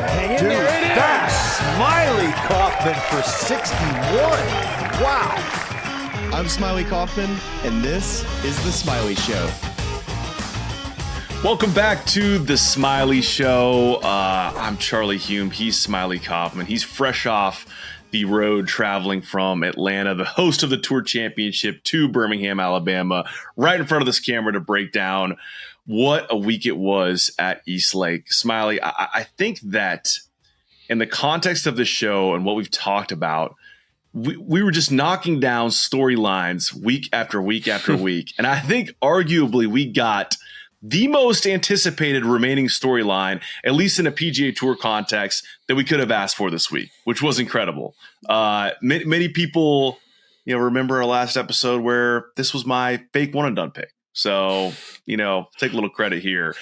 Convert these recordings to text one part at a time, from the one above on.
Hang in there, it that Smylie Kaufman for 61. Wow. I'm Smylie Kaufman, and this is The Smylie Show. Welcome back to The Smylie Show. I'm Charlie Hulme. He's Smylie Kaufman. He's fresh off the road traveling from Atlanta, the host of the Tour Championship, to Birmingham, Alabama, right in front of this camera to break down what a week it was at East Lake. Smylie, I think that in the context of the show and what we've talked about, we were just knocking down storylines week after week after week. And I think arguably we got the most anticipated remaining storyline, at least in a PGA Tour context, that we could have asked for this week, which was incredible. Many people, remember our last episode where this was my fake one and done pick. So, take a little credit here.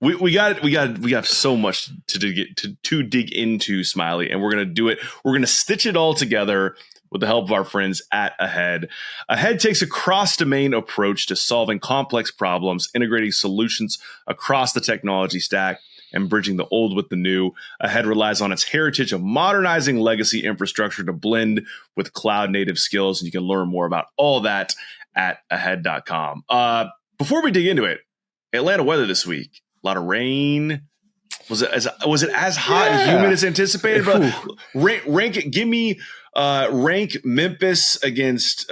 We got so much to dig into, Smylie, and we're gonna do it. We're gonna stitch it all together with the help of our friends at Ahead. Ahead takes a cross-domain approach to solving complex problems, integrating solutions across the technology stack, and bridging the old with the new. Ahead relies on its heritage of modernizing legacy infrastructure to blend with cloud-native skills, and you can learn more about all that at ahead.com. Before we dig into it, Atlanta weather this week, a lot of rain. Was it as hot and humid as anticipated? Bro? Rank Memphis against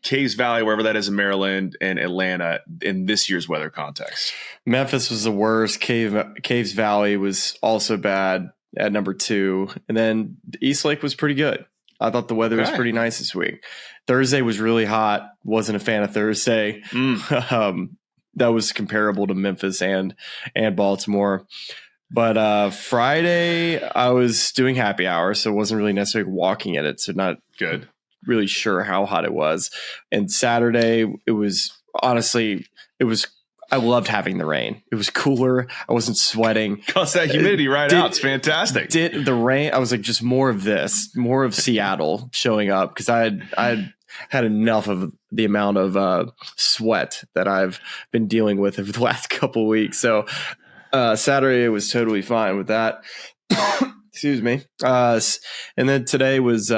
Caves Valley, wherever that is in Maryland, and Atlanta in this year's weather context. Memphis was the worst. Caves Valley was also bad at number 2. And then East Lake was pretty good. I thought the weather was pretty nice this week. Thursday was really hot. Wasn't a fan of Thursday. That was comparable to Memphis and Baltimore. But Friday, I was doing happy hour, so it wasn't really necessarily walking at it. So not good. Really sure how hot it was. And Saturday, it was I loved having the rain. It was cooler. I wasn't sweating. Cuss that humidity out. It's fantastic. Did the rain? I was like, just more of Seattle showing up, because I had enough of the amount of sweat that I've been dealing with over the last couple of weeks. So Saturday was totally fine with that. Excuse me. And then today was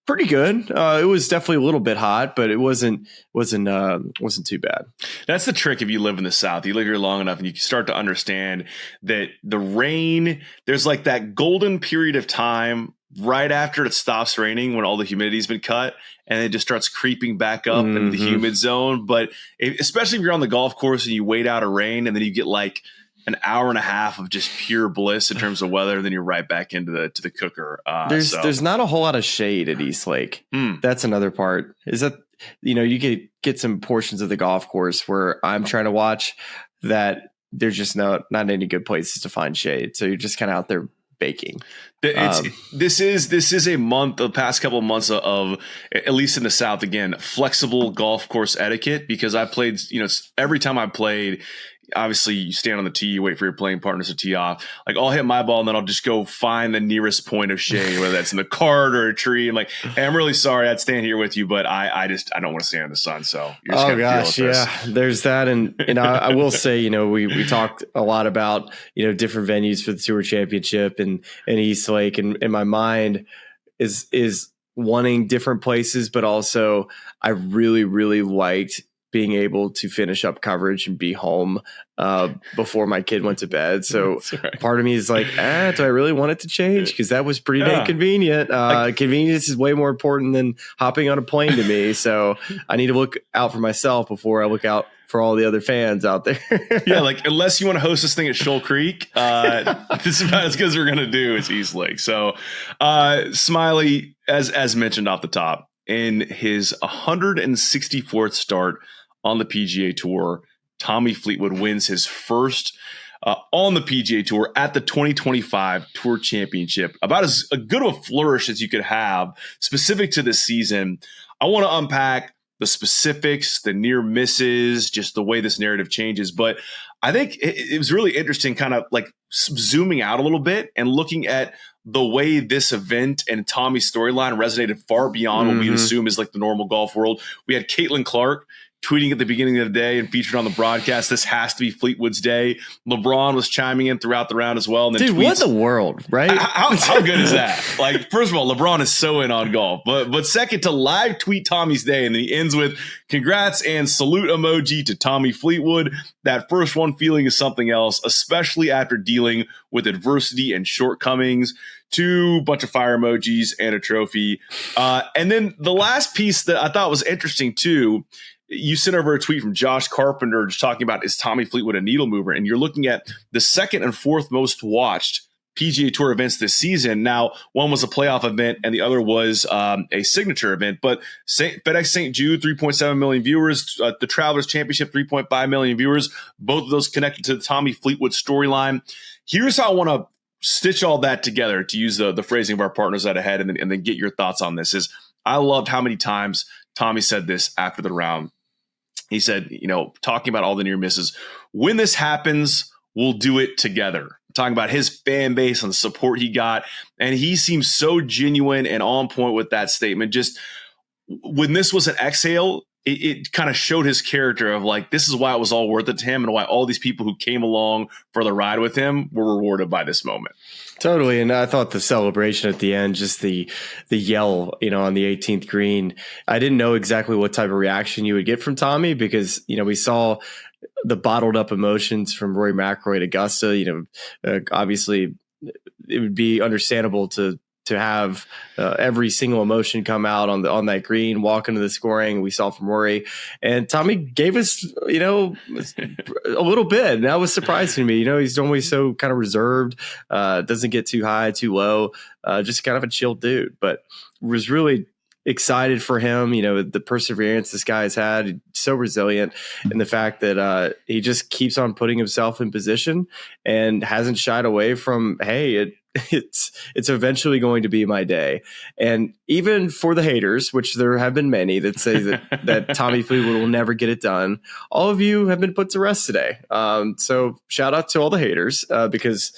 pretty good. It was definitely a little bit hot, but it wasn't too bad. That's the trick if you live in the South. You live here long enough and you start to understand that the rain, there's like that golden period of time right after it stops raining when all the humidity's been cut, and it just starts creeping back up into the humid zone. But especially if you're on the golf course and you wait out a rain and then you get like an hour and a half of just pure bliss in terms of weather, and then you're right back into the cooker. There's not a whole lot of shade at East Lake. That's another part. Is that you get some portions of the golf course where I'm trying to watch that there's just not any good places to find shade. So you're just kind of out there baking. This is a month, the past couple of months of, at least in the South, again, flexible golf course etiquette, because I played, every time I played, obviously you stand on the tee, you wait for your playing partners to tee off. Like, I'll hit my ball and then I'll just go find the nearest point of shade, whether that's in the cart or a tree. I'm like, hey, I'm really sorry I'd stand here with you, but I don't want to stand in the sun. So you're just deal with this. There's that. And I will say, we talked a lot about, different venues for the Tour Championship and East Lake. And in my mind is wanting different places, but also I really, really liked being able to finish up coverage and be home before my kid went to bed. So part of me is like, do I really want it to change? Because that was pretty dang convenient. Convenience is way more important than hopping on a plane to me. So I need to look out for myself before I look out for all the other fans out there. Yeah, like, unless you want to host this thing at Shoal Creek, this is about as good as we're going to do is East Lake. So Smylie, as mentioned off the top, in his 164th start on the PGA Tour, Tommy Fleetwood wins his first on the PGA Tour at the 2025 Tour Championship. About as good of a flourish as you could have specific to this season. I want to unpack the specifics, the near misses, just the way this narrative changes. But I think it was really interesting, kind of like zooming out a little bit and looking at the way this event and Tommy's storyline resonated far beyond what we'd assume is like the normal golf world. We had Caitlin Clark tweeting at the beginning of the day and featured on the broadcast, this has to be Fleetwood's day. LeBron was chiming in throughout the round as well. And then dude, what the world, right? How good is that? Like, first of all, LeBron is so in on golf. But second, to live tweet Tommy's day, and then he ends with congrats and salute emoji to Tommy Fleetwood. That first one feeling is something else, especially after dealing with adversity and shortcomings. 2 bunch of fire emojis and a trophy. And then the last piece that I thought was interesting too, you sent over a tweet from Josh Carpenter just talking about, is Tommy Fleetwood a needle mover? And you're looking at the second and fourth most watched PGA Tour events this season. Now, one was a playoff event and the other was a signature event. But FedEx St. Jude, 3.7 million viewers. The Travelers Championship, 3.5 million viewers. Both of those connected to the Tommy Fleetwood storyline. Here's how I want to stitch all that together, to use the phrasing of our partners at Ahead, and then get your thoughts on this. Is I loved how many times Tommy said this after the round. He said, talking about all the near misses, when this happens, we'll do it together. Talking about his fan base and the support he got. And he seems so genuine and on point with that statement. Just when this was an exhale, it kind of showed his character of like, this is why it was all worth it to him and why all these people who came along for the ride with him were rewarded by this moment. Totally. And I thought the celebration at the end, just the yell, on the 18th green, I didn't know exactly what type of reaction you would get from Tommy because, we saw the bottled up emotions from Rory McIlroy at Augusta. Obviously it would be understandable to have every single emotion come out on that green, walk into the scoring we saw from Rory, and Tommy gave us, a little bit. And that was surprising to me. He's normally so kind of reserved, doesn't get too high, too low, just kind of a chill dude, but was really excited for him. The perseverance this guy has had, so resilient, and the fact that he just keeps on putting himself in position and hasn't shied away from, hey, it's eventually going to be my day. And even for the haters, which there have been many that say that Tommy Fleetwood will never get it done, all of you have been put to rest today. So shout out to all the haters, because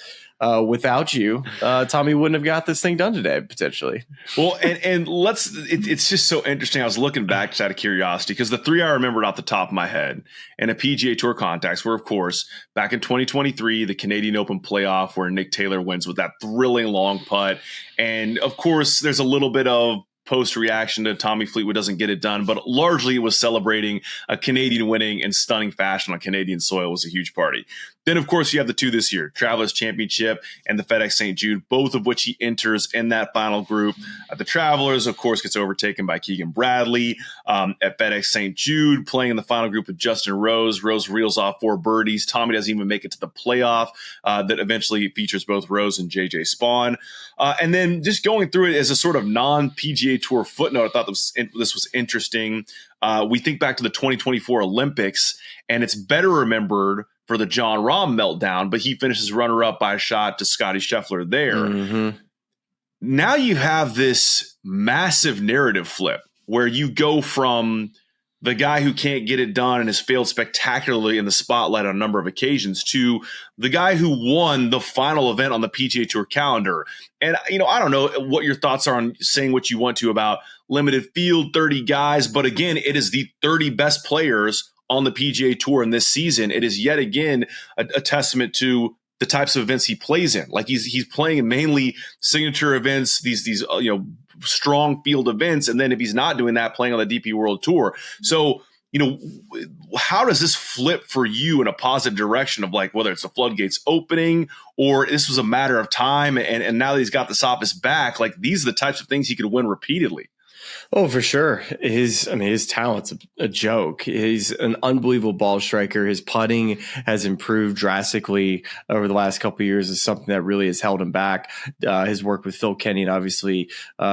without you, Tommy wouldn't have got this thing done today, potentially. Well, and it's just so interesting. I was looking back just out of curiosity, because the 3 I remembered off the top of my head in a PGA Tour context were, of course, back in 2023, the Canadian Open playoff where Nick Taylor wins with that thrilling long putt. And of course, there's a little bit of post reaction to Tommy Fleetwood doesn't get it done, but largely it was celebrating a Canadian winning in stunning fashion on Canadian soil. Was a huge party. Then, of course, you have the 2 this year, Travelers Championship and the FedEx St. Jude, both of which he enters in that final group. The Travelers, of course, gets overtaken by Keegan Bradley. At FedEx St. Jude, playing in the final group with Justin Rose. Rose reels off 4 birdies. Tommy doesn't even make it to the playoff that eventually features both Rose and JJ Spawn. And then just going through it as a sort of non-PGA Tour footnote, I thought this was interesting. We think back to the 2024 Olympics, and it's better remembered for the John Rahm meltdown, but he finishes runner-up by a shot to Scottie Scheffler there. Mm-hmm. Now you have this massive narrative flip where you go from the guy who can't get it done and has failed spectacularly in the spotlight on a number of occasions to the guy who won the final event on the PGA Tour calendar. And, I don't know what your thoughts are on saying what you want to about limited field, 30 guys, but again, it is the 30 best players on the PGA Tour in this season. It is yet again a testament to the types of events he plays in. Like he's playing in mainly signature events, these strong field events, and then if he's not doing that, playing on the DP World Tour. So, how does this flip for you in a positive direction of like whether it's the floodgates opening or this was a matter of time and now that he's got this off his back, like these are the types of things he could win repeatedly? Oh, for sure. His talent's a joke. He's an unbelievable ball striker. His putting has improved drastically over the last couple of years. Is something that really has held him back. His work with Phil Kenyon, obviously,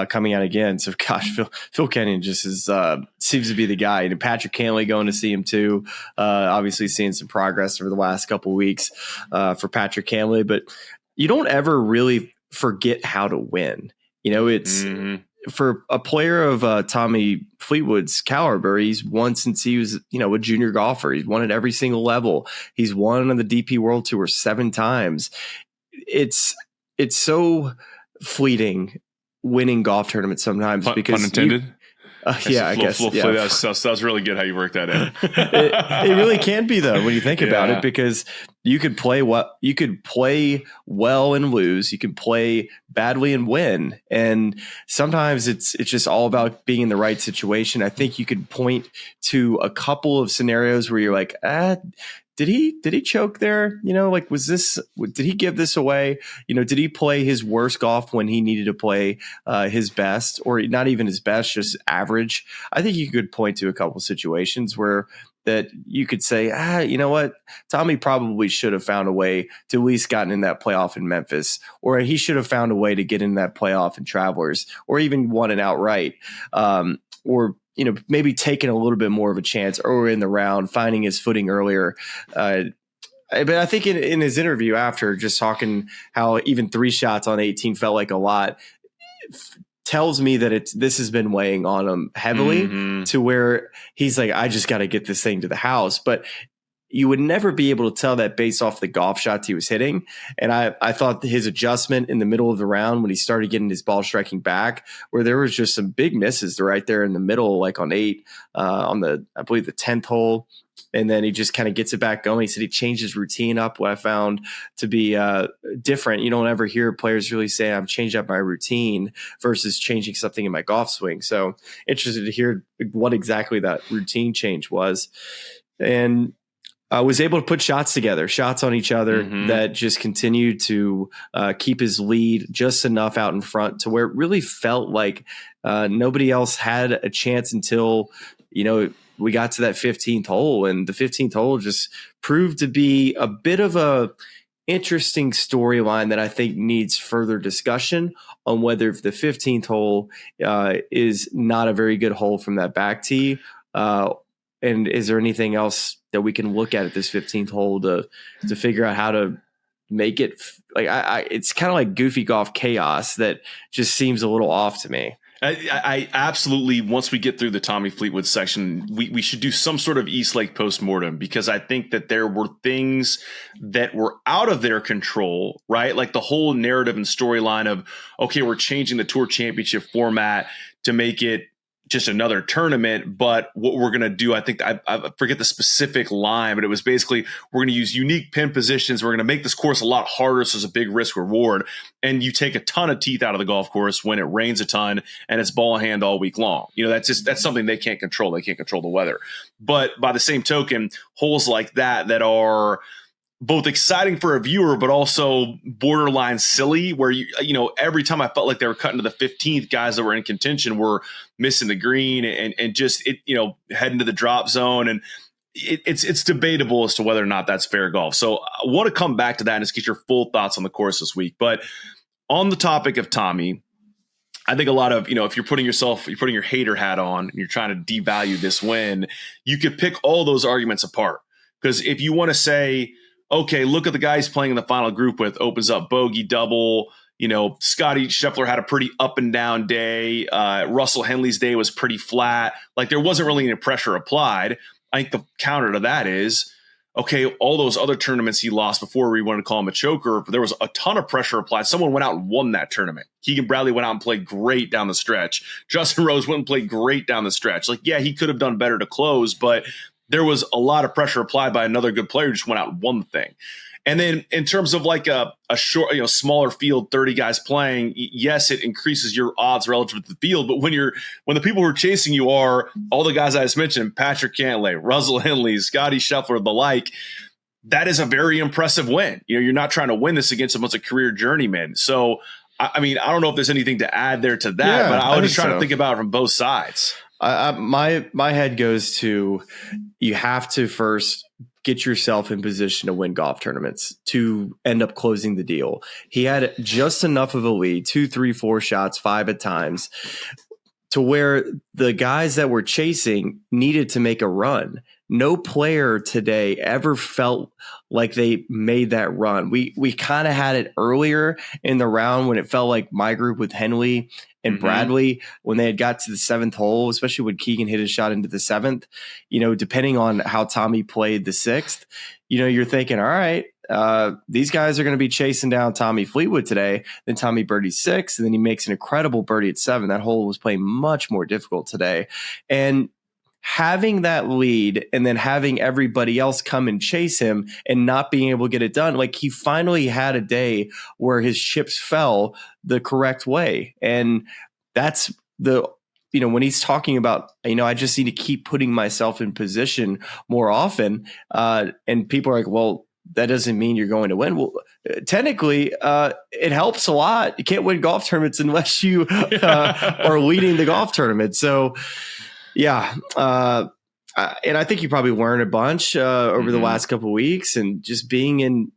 coming out again. So, gosh, Phil Kenyon just seems to be the guy. And Patrick Cantlay going to see him too. Obviously, seeing some progress over the last couple of weeks for Patrick Cantlay. But you don't ever really forget how to win. It's. Mm-hmm. For a player of Tommy Fleetwood's caliber, he's won since he was, a junior golfer. He's won at every single level. He's won on the DP World Tour 7 times. It's so fleeting winning golf tournaments sometimes because pun intended. I guess. Yeah. That was really good how you worked that in. It really can be though when you think about it, because you could play well and lose. You can play badly and win, and sometimes it's just all about being in the right situation. I think you could point to a couple of scenarios where you're like, did he choke there? Like, did he give this away? Did he play his worst golf when he needed to play his best, or not even his best, just average? I think you could point to a couple situations where that you could say, you know what? Tommy probably should have found a way to at least gotten in that playoff in Memphis, or he should have found a way to get in that playoff in Travelers, or even won it outright. Or maybe taking a little bit more of a chance earlier in the round, finding his footing earlier. But I think in his interview after, just talking how even 3 shots on 18 felt like a lot, tells me that this has been weighing on him heavily to where he's like, I just got to get this thing to the house. But you would never be able to tell that based off the golf shots he was hitting. And I thought his adjustment in the middle of the round when he started getting his ball striking back, where there was just some big misses right there in the middle, like on 8, I believe the 10th hole. And then he just kind of gets it back going. He said he changed his routine up, what I found to be different. You don't ever hear players really say, I'm changing up my routine versus changing something in my golf swing. So interested to hear what exactly that routine change was. And was able to put shots on each other that just continued to keep his lead just enough out in front to where it really felt like nobody else had a chance until, we got to that 15th hole. And the 15th hole just proved to be a bit of a interesting storyline that I think needs further discussion on whether if the 15th hole is not a very good hole from that back tee. And is there anything else that we can look at this 15th hole to figure out how to make it like it's kind of like goofy golf chaos that just seems a little off to me. I absolutely, once we get through the Tommy Fleetwood section, we should do some sort of East Lake postmortem, because I think that there were things that were out of their control, right? Like the whole narrative and storyline of, okay, we're changing the Tour Championship format to make it just another tournament. But what we're going to do, I think, I forget the specific line, but it was basically, we're going to use unique pin positions. We're going to make this course a lot harder. So it's a big risk reward. And you take a ton of teeth out of the golf course when it rains a ton and it's ball in hand all week long. That's something they can't control. They can't control the weather. But by the same token, holes like that are both exciting for a viewer, but also borderline silly, where every time I felt like they were cutting to the 15th, guys that were in contention were missing the green and just heading to the drop zone. And it's debatable as to whether or not that's fair golf. So I want to come back to that and just get your full thoughts on the course this week. But on the topic of Tommy, I think a lot of, if you're putting your hater hat on and you're trying to devalue this win, you could pick all those arguments apart. Because if you want to say, okay, look at the guy he's playing in the final group with, opens up bogey double. Scottie Scheffler had a pretty up and down day. Russell Henley's day was pretty flat. Like, there wasn't really any pressure applied. I think the counter to that is, okay, all those other tournaments he lost before we wanted to call him a choker, but there was a ton of pressure applied. Someone went out and won that tournament. Keegan Bradley went out and played great down the stretch. Justin Rose went and played great down the stretch. Like, yeah, he could have done better to close, but there was a lot of pressure applied by another good player who just went out and won the thing. And then in terms of like a short, smaller field, 30 guys playing, yes, it increases your odds relative to the field. But when the people who are chasing you are all the guys I just mentioned, Patrick Cantlay, Russell Henley, Scottie Scheffler, the like, that is a very impressive win. You're not trying to win this against a bunch of career journeymen. So, I don't know if there's anything to add there to that, but I was just trying to think about it from both sides. My head goes to, you have to first get yourself in position to win golf tournaments to end up closing the deal. He had just enough of a lead, 2, 3, 4 shots, 5 at times, to where the guys that were chasing needed to make a run. No player today ever felt like they made that run. We kind of had it earlier in the round when it felt like my group with Henley and Bradley, when they had got to the 7th hole, especially when Keegan hit his shot into the 7th, depending on how Tommy played the 6th, you're thinking, all right, these guys are going to be chasing down Tommy Fleetwood today. Then Tommy birdies 6, and then he makes an incredible birdie at 7. That hole was playing much more difficult today. And having that lead and then having everybody else come and chase him and not being able to get it done, like he finally had a day where his chips fell the correct way. And that's when he's talking about, I just need to keep putting myself in position more often. And people are like, well, that doesn't mean you're going to win. Well, technically, it helps a lot. You can't win golf tournaments unless you are leading the golf tournament. So, yeah. And I think you probably learn a bunch over the last couple of weeks, and just being in,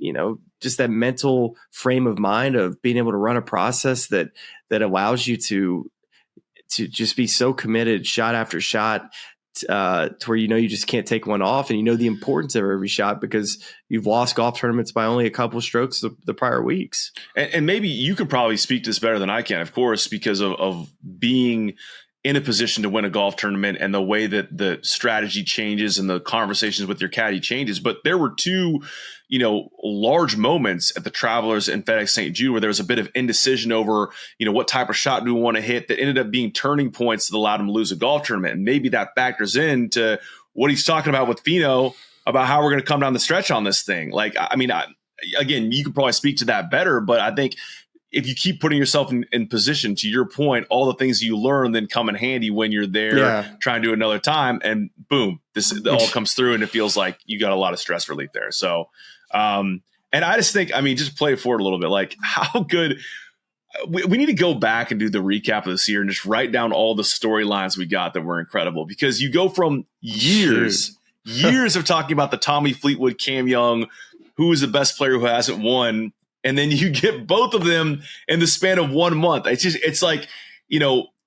just that mental frame of mind of being able to run a process that allows you to just be so committed shot after shot to where you just can't take one off, and the importance of every shot because you've lost golf tournaments by only a couple of strokes the prior weeks. And maybe you could probably speak to this better than I can, of course, because of being in a position to win a golf tournament and the way that the strategy changes and the conversations with your caddy changes. But there were two, large moments at the Travelers and FedEx St. Jude where there was a bit of indecision over, what type of shot do we want to hit that ended up being turning points that allowed him to lose a golf tournament. And maybe that factors into what he's talking about with Finau about how we're going to come down the stretch on this thing. Again, you could probably speak to that better, but I think if you keep putting yourself in position, to your point, all the things you learn then come in handy when you're there trying to do it another time, and boom, this all comes through, and it feels like you got a lot of stress relief there. So, and I just think, just play it forward a little bit. Like, how good we need to go back and do the recap of this year and just write down all the storylines we got that were incredible, because you go from years of talking about the Tommy Fleetwood, Cam Young, who is the best player who hasn't won, and then you get both of them in the span of 1 month. It's like,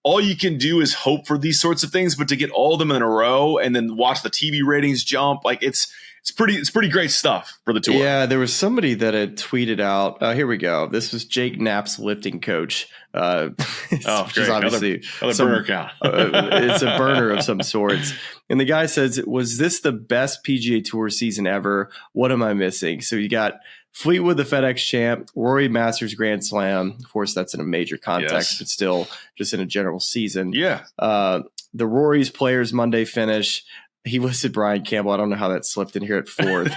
all you can do is hope for these sorts of things, but to get all of them in a row and then watch the TV ratings jump, like it's pretty great stuff for the tour. Yeah, there was somebody that had tweeted out. Here we go. This was Jake Knapp's lifting coach. Which is obviously another burner account. It's a burner of some sorts. And the guy says, "Was this the best PGA Tour season ever? What am I missing?" So you got Fleetwood, the FedEx champ, Rory Masters Grand Slam. Of course, that's in a major context, but still just in a general season. Yeah. The Rory's Players Monday finish. He listed Brian Campbell. I don't know how that slipped in here at 4th.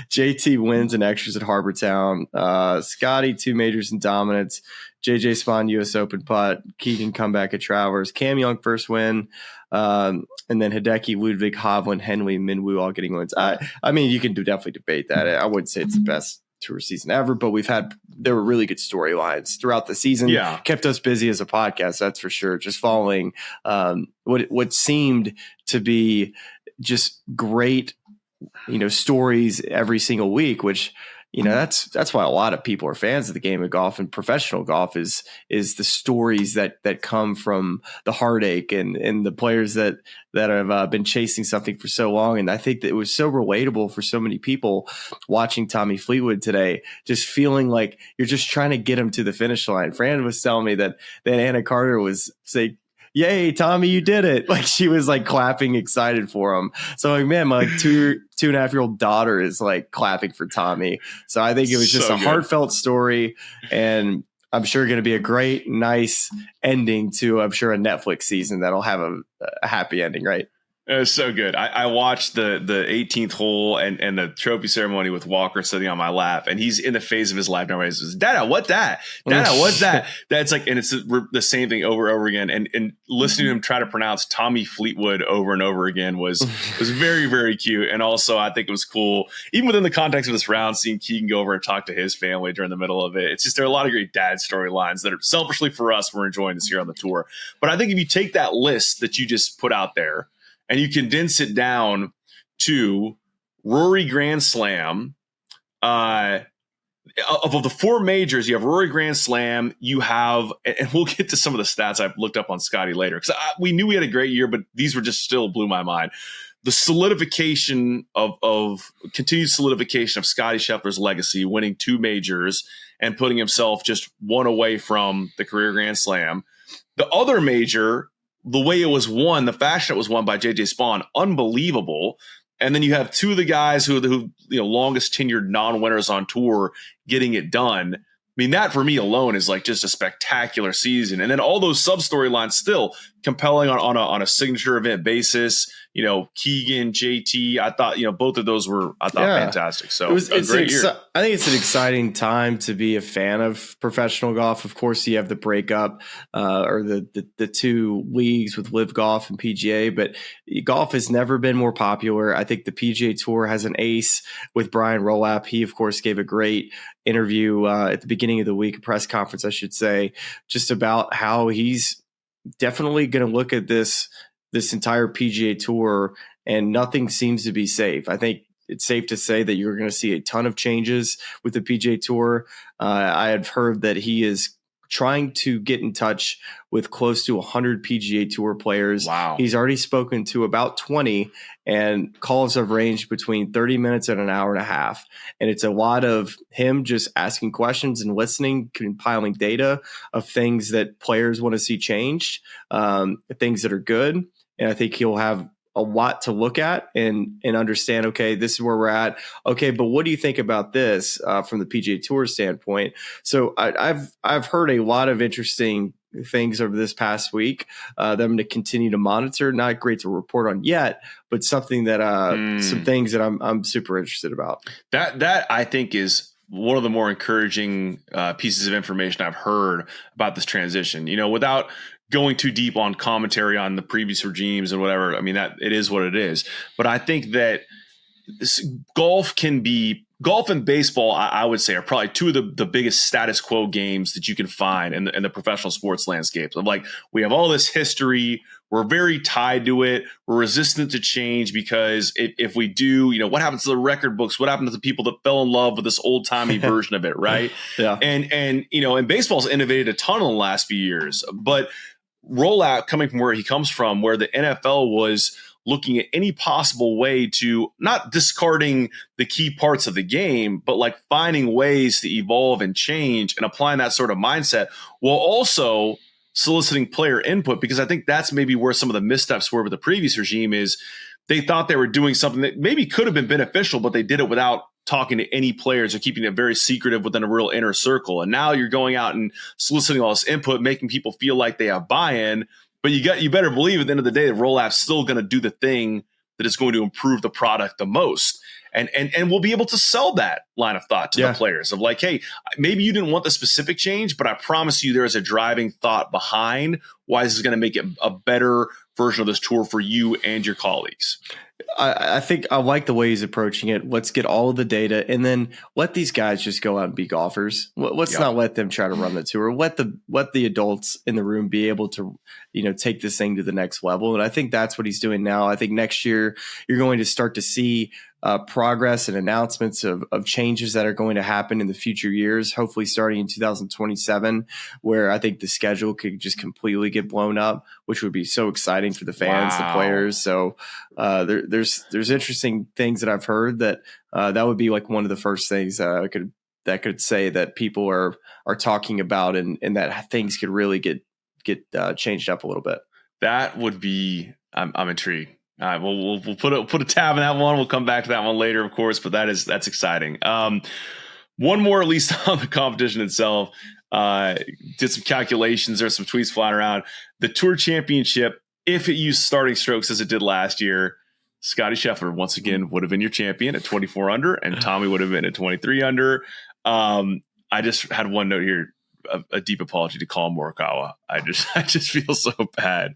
JT wins and extras at Harbour Town. Scottie, 2 majors and dominance. JJ Spawn, U.S. Open putt. Keegan comeback at Travelers. Cam Young, first win. And then Hideki, Ludwig, Hovland, Henley, Minwoo all getting wins. I mean, you can definitely debate that. I wouldn't say it's the best tour season ever, but there were really good storylines throughout the season. Yeah. Kept us busy as a podcast, that's for sure. Just following what seemed to be just great, stories every single week, which, that's why a lot of people are fans of the game of golf, and professional golf is the stories that come from the heartache and the players that have been chasing something for so long. And I think that it was so relatable for so many people watching Tommy Fleetwood today, just feeling like you're just trying to get him to the finish line. Fran was telling me that Anna Carter was saying, "Yay, Tommy, you did it." Like, she was like clapping, excited for him. So like, man, my 2.5-year-old daughter is like clapping for Tommy. So I think it was just a heartfelt story, and I'm sure going to be a great, nice ending to, I'm sure, a Netflix season that'll have a happy ending, right? It was so good. I watched the 18th hole and the trophy ceremony with Walker sitting on my lap, and he's in the phase of his life now. He says, "Dada, what's that? Dada, what's that?" That's like, and it's the same thing over and over again. And listening to him try to pronounce Tommy Fleetwood over and over again was very, very cute. And also, I think it was cool, even within the context of this round, seeing Keegan go over and talk to his family during the middle of it. It's just, there are a lot of great dad storylines that are selfishly for us, we're enjoying this here on the tour. But I think if you take that list that you just put out there, and you condense it down to Rory Grand Slam. Of the 4 majors, you have Rory Grand Slam. You have, and we'll get to some of the stats I've looked up on Scottie later, because we knew we had a great year, but these were just still blew my mind. The solidification of continued solidification of Scottie Scheffler's legacy, winning 2 majors and putting himself just 1 away from the career Grand Slam. The other major, the way it was won, the fashion it was won by JJ Spawn, unbelievable. and then you have two of the guys who longest tenured non-winners on tour getting it done. I mean, that for me alone is like just a spectacular season. And then all those sub storylines still compelling on a signature event basis. Keegan, JT, I thought, both of those were, fantastic. So it's a great year. I think it's an exciting time to be a fan of professional golf. Of course, you have the breakup or the two leagues with Live Golf and PGA, but golf has never been more popular. I think the PGA Tour has an ace with Brian Rolapp. He, of course, gave a great interview at the beginning of the week, a press conference, I should say, just about how he's definitely going to look at this entire PGA Tour, and nothing seems to be safe. I think it's safe to say that you're going to see a ton of changes with the PGA Tour. I have heard that he is trying to get in touch with close to 100 PGA Tour players. Wow. He's already spoken to about 20, and calls have ranged between 30 minutes and an hour and a half. And it's a lot of him just asking questions and listening, compiling data of things that players want to see changed, things that are good. And I think he'll have a lot to look at and understand, okay, this is where we're at. Okay, but what do you think about this from the PGA Tour standpoint? So I've heard a lot of interesting things over this past week that I'm going to continue to monitor. Not great to report on yet, but something that some things that I'm super interested about. That I think is one of the more encouraging pieces of information I've heard about this transition. Without going too deep on commentary on the previous regimes and whatever. I mean, that it is what it is. But I think that golf and baseball, I would say, are probably two of the biggest status quo games that you can find in the professional sports landscape. Of like, we have all this history. We're very tied to it. We're resistant to change because if we do, what happens to the record books? What happens to the people that fell in love with this old timey version of it, right? Yeah. And baseball's innovated a ton in the last few years, but rollout coming from where he comes from, where the NFL was looking at any possible way to not discarding the key parts of the game, but like finding ways to evolve and change and applying that sort of mindset while also soliciting player input. Because I think that's maybe where some of the missteps were with the previous regime is they thought they were doing something that maybe could have been beneficial, but they did it without talking to any players or keeping it very secretive within a real inner circle. And now you're going out and soliciting all this input, making people feel like they have buy-in. But you better believe at the end of the day, the roll-app's still going to do the thing that is going to improve the product the most. And we'll be able to sell that line of thought to the players of like, hey, maybe you didn't want the specific change, but I promise you there is a driving thought behind why this is going to make it a better version of this tour for you and your colleagues. I think I like the way he's approaching it. Let's get all of the data and then let these guys just go out and be golfers. Let's not let them try to run the tour. Let the adults in the room be able to, take this thing to the next level. And I think that's what he's doing now. I think next year you're going to start to see progress and announcements of changes that are going to happen in the future years, hopefully starting in 2027, where I think the schedule could just completely get blown up, which would be so exciting for the fans, the players. So there's interesting things that I've heard that would be like one of the first things that could say that people are talking about and that things could really get changed up a little bit. That would be, I'm intrigued. All right, we'll put a tab in that one. We'll come back to that one later, of course, but that's exciting. One more, at least on the competition itself. Did some calculations. There's some tweets flying around. The Tour Championship, if it used starting strokes as it did last year, Scottie Scheffler once again would have been your champion at 24 under, and Tommy would have been at 23 under. I just had one note here. A deep apology to Colin Morikawa. I just feel so bad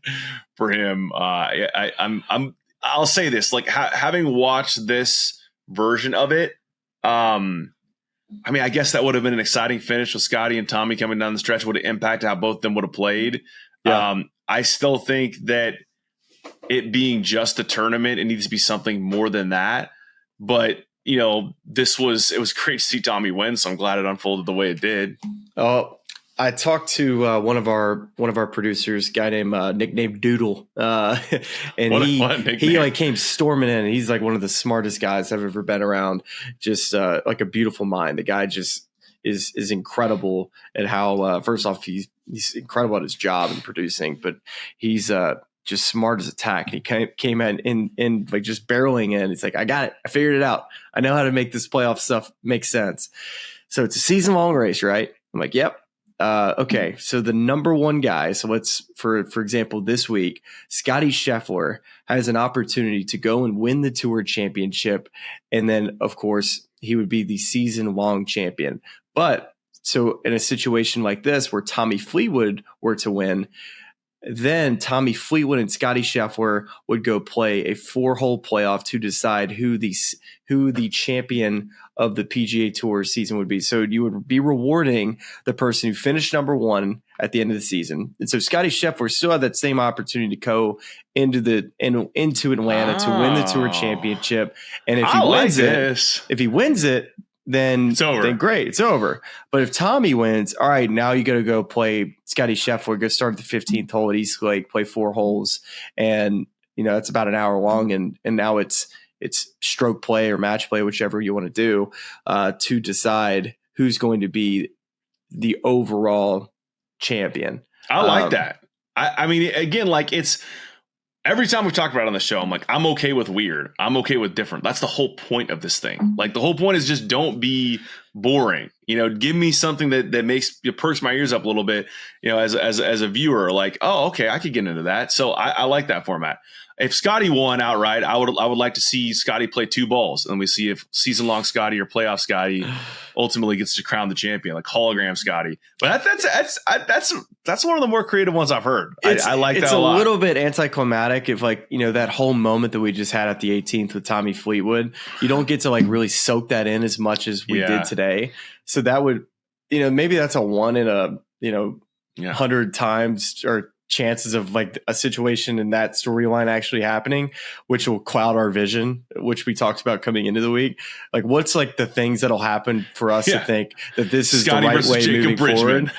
for him. I'll say this, like having watched this version of it. I mean, I guess that would have been an exciting finish with Scottie and Tommy coming down the stretch. Would have impacted how both of them would have played. Yeah. I still think that it being just a tournament, it needs to be something more than that. But it was great to see Tommy win, so I'm glad it unfolded the way it did. Oh, I talked to one of our producers, a guy named nicknamed Doodle, and he came storming in. He's like one of the smartest guys I've ever been around. Just like a beautiful mind. The guy just is incredible at how. First off, he's incredible at his job and producing, but he's just smart as a tack. And he came in like just barreling in. It's like, I got it. I figured it out. I know how to make this playoff stuff make sense. So it's a season long race, right? I'm like, yep. Okay. So the number one guy. So let's, for example, this week, Scottie Scheffler has an opportunity to go and win the Tour Championship. And then, of course, he would be the season long champion. But so in a situation like this, where Tommy Fleetwood were to win, then Tommy Fleetwood and Scottie Scheffler would go play a 4-hole playoff to decide who the champion of the PGA Tour season would be. So you would be rewarding the person who finished number one at the end of the season. And so Scottie Scheffler still had that same opportunity to go into Atlanta to win the Tour Championship. And if he wins it, then it's over. Then great, it's over. But if Tommy wins, all right, now you got to go play Scottie Scheffler, go start at the 15th hole at East Lake, play 4 holes, and that's about an hour long, and now it's stroke play or match play, whichever you want to do, to decide who's going to be the overall champion. I like that. I mean, again, like it's. Every time we've talked about it on the show, I'm like, I'm okay with weird. I'm okay with different. That's the whole point of this thing. Like the whole point is just don't be boring. Give me something that makes perks my ears up a little bit. As a viewer, like, oh, okay, I could get into that. So I like that format. If Scottie won outright, I would like to see Scottie play 2 balls, and we see if season long Scottie or playoff Scottie ultimately gets to crown the champion, like hologram Scottie. But that's one of the more creative ones I've heard. I like that a lot. It's a little bit anticlimactic if that whole moment that we just had at the 18th with Tommy Fleetwood, you don't get to really soak that in as much as we did today. So that would, maybe that's a 1 in a 100 times or chances of a situation in that storyline actually happening, which will cloud our vision, which we talked about coming into the week. What's the things that'll happen for us to think that this is Scottie the right way Jacob moving forward.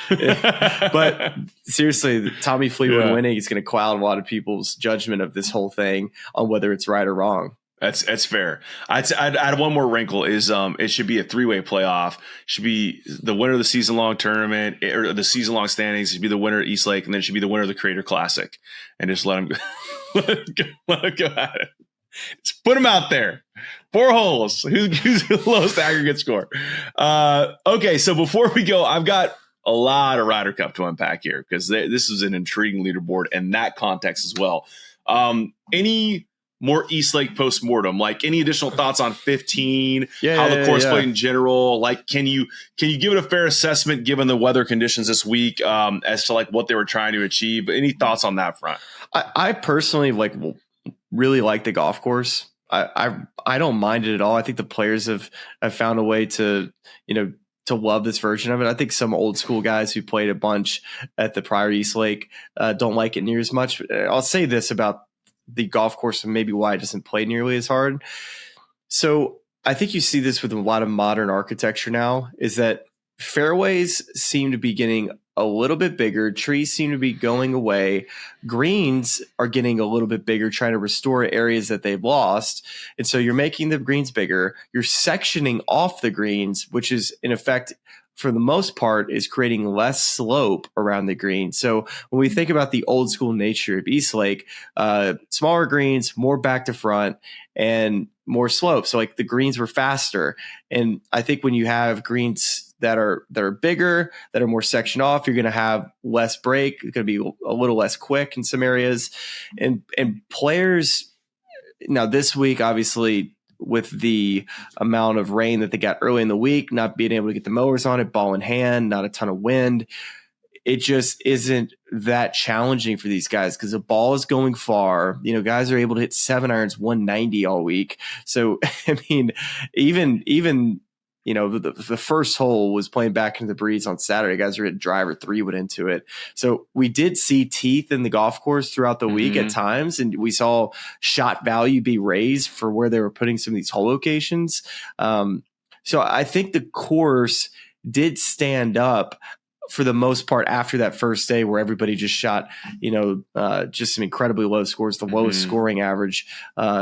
But seriously, Tommy Fleetwood winning is going to cloud a lot of people's judgment of this whole thing on whether it's right or wrong. That's fair. I'd add one more wrinkle is it should be a 3-way playoff. Should be the winner of the season long tournament or the season long standings. Should be the winner at East Lake, and then it should be the winner of the Creator Classic, and just let them go at it. Just put them out there. 4 holes. Who's the lowest aggregate score? Okay, so before we go, I've got a lot of Ryder Cup to unpack here because this is an intriguing leaderboard in that context as well. Any more East Lake postmortem, any additional thoughts on 15, how the course played in general? Can you give it a fair assessment given the weather conditions this week as to what they were trying to achieve? Any thoughts on that front? I personally really like the golf course. I don't mind it at all. I think the players have found a way to love this version of it. I think some old school guys who played a bunch at the prior East Lake don't like it near as much. But I'll say this about the golf course and maybe why it doesn't play nearly as hard. So I think you see this with a lot of modern architecture now, is that fairways seem to be getting a little bit bigger. Trees seem to be going away. Greens are getting a little bit bigger, trying to restore areas that they've lost. And so you're making the greens bigger. You're sectioning off the greens, which is in effect, for the most part, is creating less slope around the green. So when we think about the old school nature of East Lake, smaller greens, more back to front, and more slope. So the greens were faster. And I think when you have greens that are bigger, that are more sectioned off, you're going to have less break. It's going to be a little less quick in some areas. And players, now this week, obviously, with the amount of rain that they got early in the week, not being able to get the mowers on it, ball in hand, not a ton of wind, it just isn't that challenging for these guys because the ball is going far. Guys are able to hit 7 irons 190 all week. So, I mean, even the first hole was playing back into the breeze on Saturday. Guys were at driver 3 into it. So we did see teeth in the golf course throughout the week at times, and we saw shot value be raised for where they were putting some of these hole locations. So I think the course did stand up for the most part after that first day where everybody just shot, just some incredibly low scores, the lowest scoring average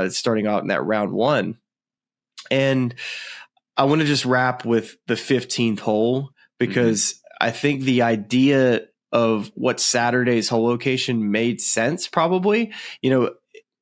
starting out in that round 1. And I want to just wrap with the 15th hole because I think the idea of what Saturday's hole location made sense, probably.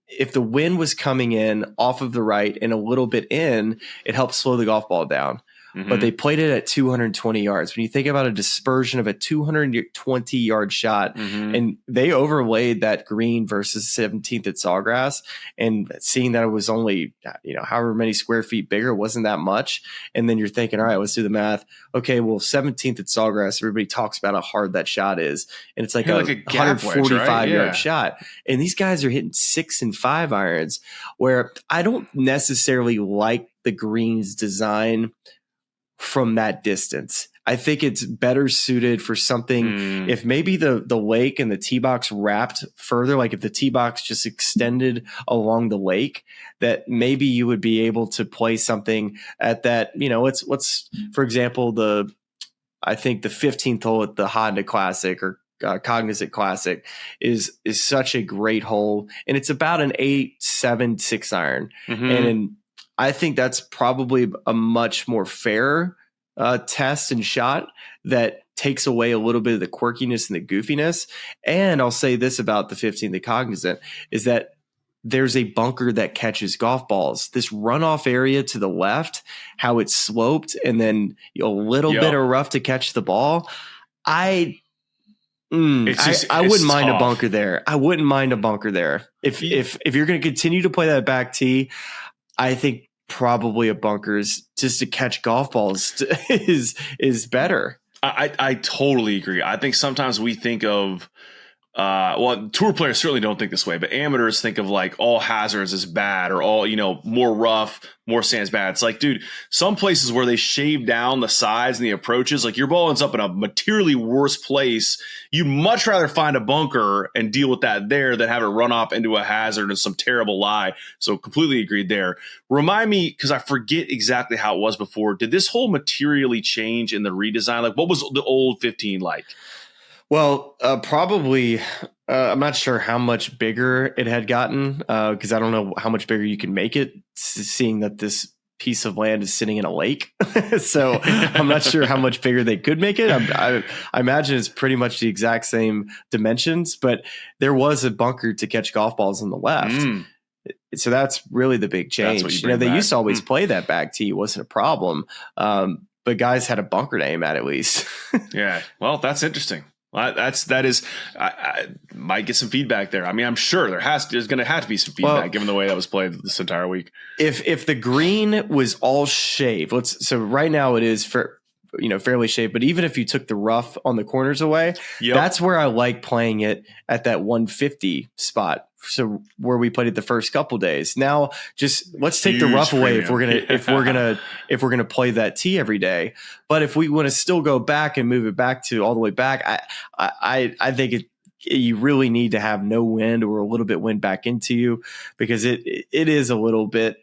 If the wind was coming in off of the right and a little bit in, it helped slow the golf ball down. But they played it at 220 yards. When you think about a dispersion of a 220-yard shot, and they overlaid that green versus 17th at Sawgrass, and seeing that it was only, however many square feet bigger, it wasn't that much. And then you're thinking, all right, let's do the math. Okay, well, 17th at Sawgrass, everybody talks about how hard that shot is. And it's like a 145-yard shot. And these guys are hitting 6 and 5 irons, where I don't necessarily like the green's design from that distance. I think it's better suited for something if maybe the lake and the tee box wrapped further, like if the tee box just extended along the lake, that maybe you would be able to play something at that, let's for example, I think the 15th hole at the Honda Classic or Cognizant Classic is such a great hole, and it's about an 8-7 6 iron. And I think that's probably a much more fair test and shot that takes away a little bit of the quirkiness and the goofiness. And I'll say this about the 15th, the Cognizant, is that there's a bunker that catches golf balls. This runoff area to the left, how it's sloped, and then a little bit of rough to catch the ball. I wouldn't mind a bunker there. I wouldn't mind a bunker there. If you're going to continue to play that back tee, I think probably a bunkers just to catch golf balls is better. I totally agree. I think sometimes we think of tour players certainly don't think this way, but amateurs think of like all hazards is bad or all, more rough, more sand's bad. It's like, dude, some places where they shave down the sides and the approaches, like your ball ends up in a materially worse place. You'd much rather find a bunker and deal with that there than have it run off into a hazard and some terrible lie. So completely agreed there. Remind me, because I forget exactly how it was before. Did this whole materially change in the redesign? Like what was the old 15 like? Well, probably, I'm not sure how much bigger it had gotten because I don't know how much bigger you can make it, seeing that this piece of land is sitting in a lake. So I'm not sure how much bigger they could make it. I imagine it's pretty much the exact same dimensions, but there was a bunker to catch golf balls on the left. So that's really the big change. They used to always play that back tee. It wasn't a problem. But guys had a bunker to aim at least. Yeah. Well, that's interesting. That is. I might get some feedback there. I mean, I'm sure there's going to have to be some feedback given the way that was played this entire week. If the green was all shaved, so right now it is fairly shaved, but even if you took the rough on the corners away, that's where I like playing it at that 150 spot. So where we played it the first couple days. Now, just let's take the rough away if we're gonna play that tee every day. But if we want to still go back and move it back to all the way back, I think you really need to have no wind or a little bit wind back into you, because it is a little bit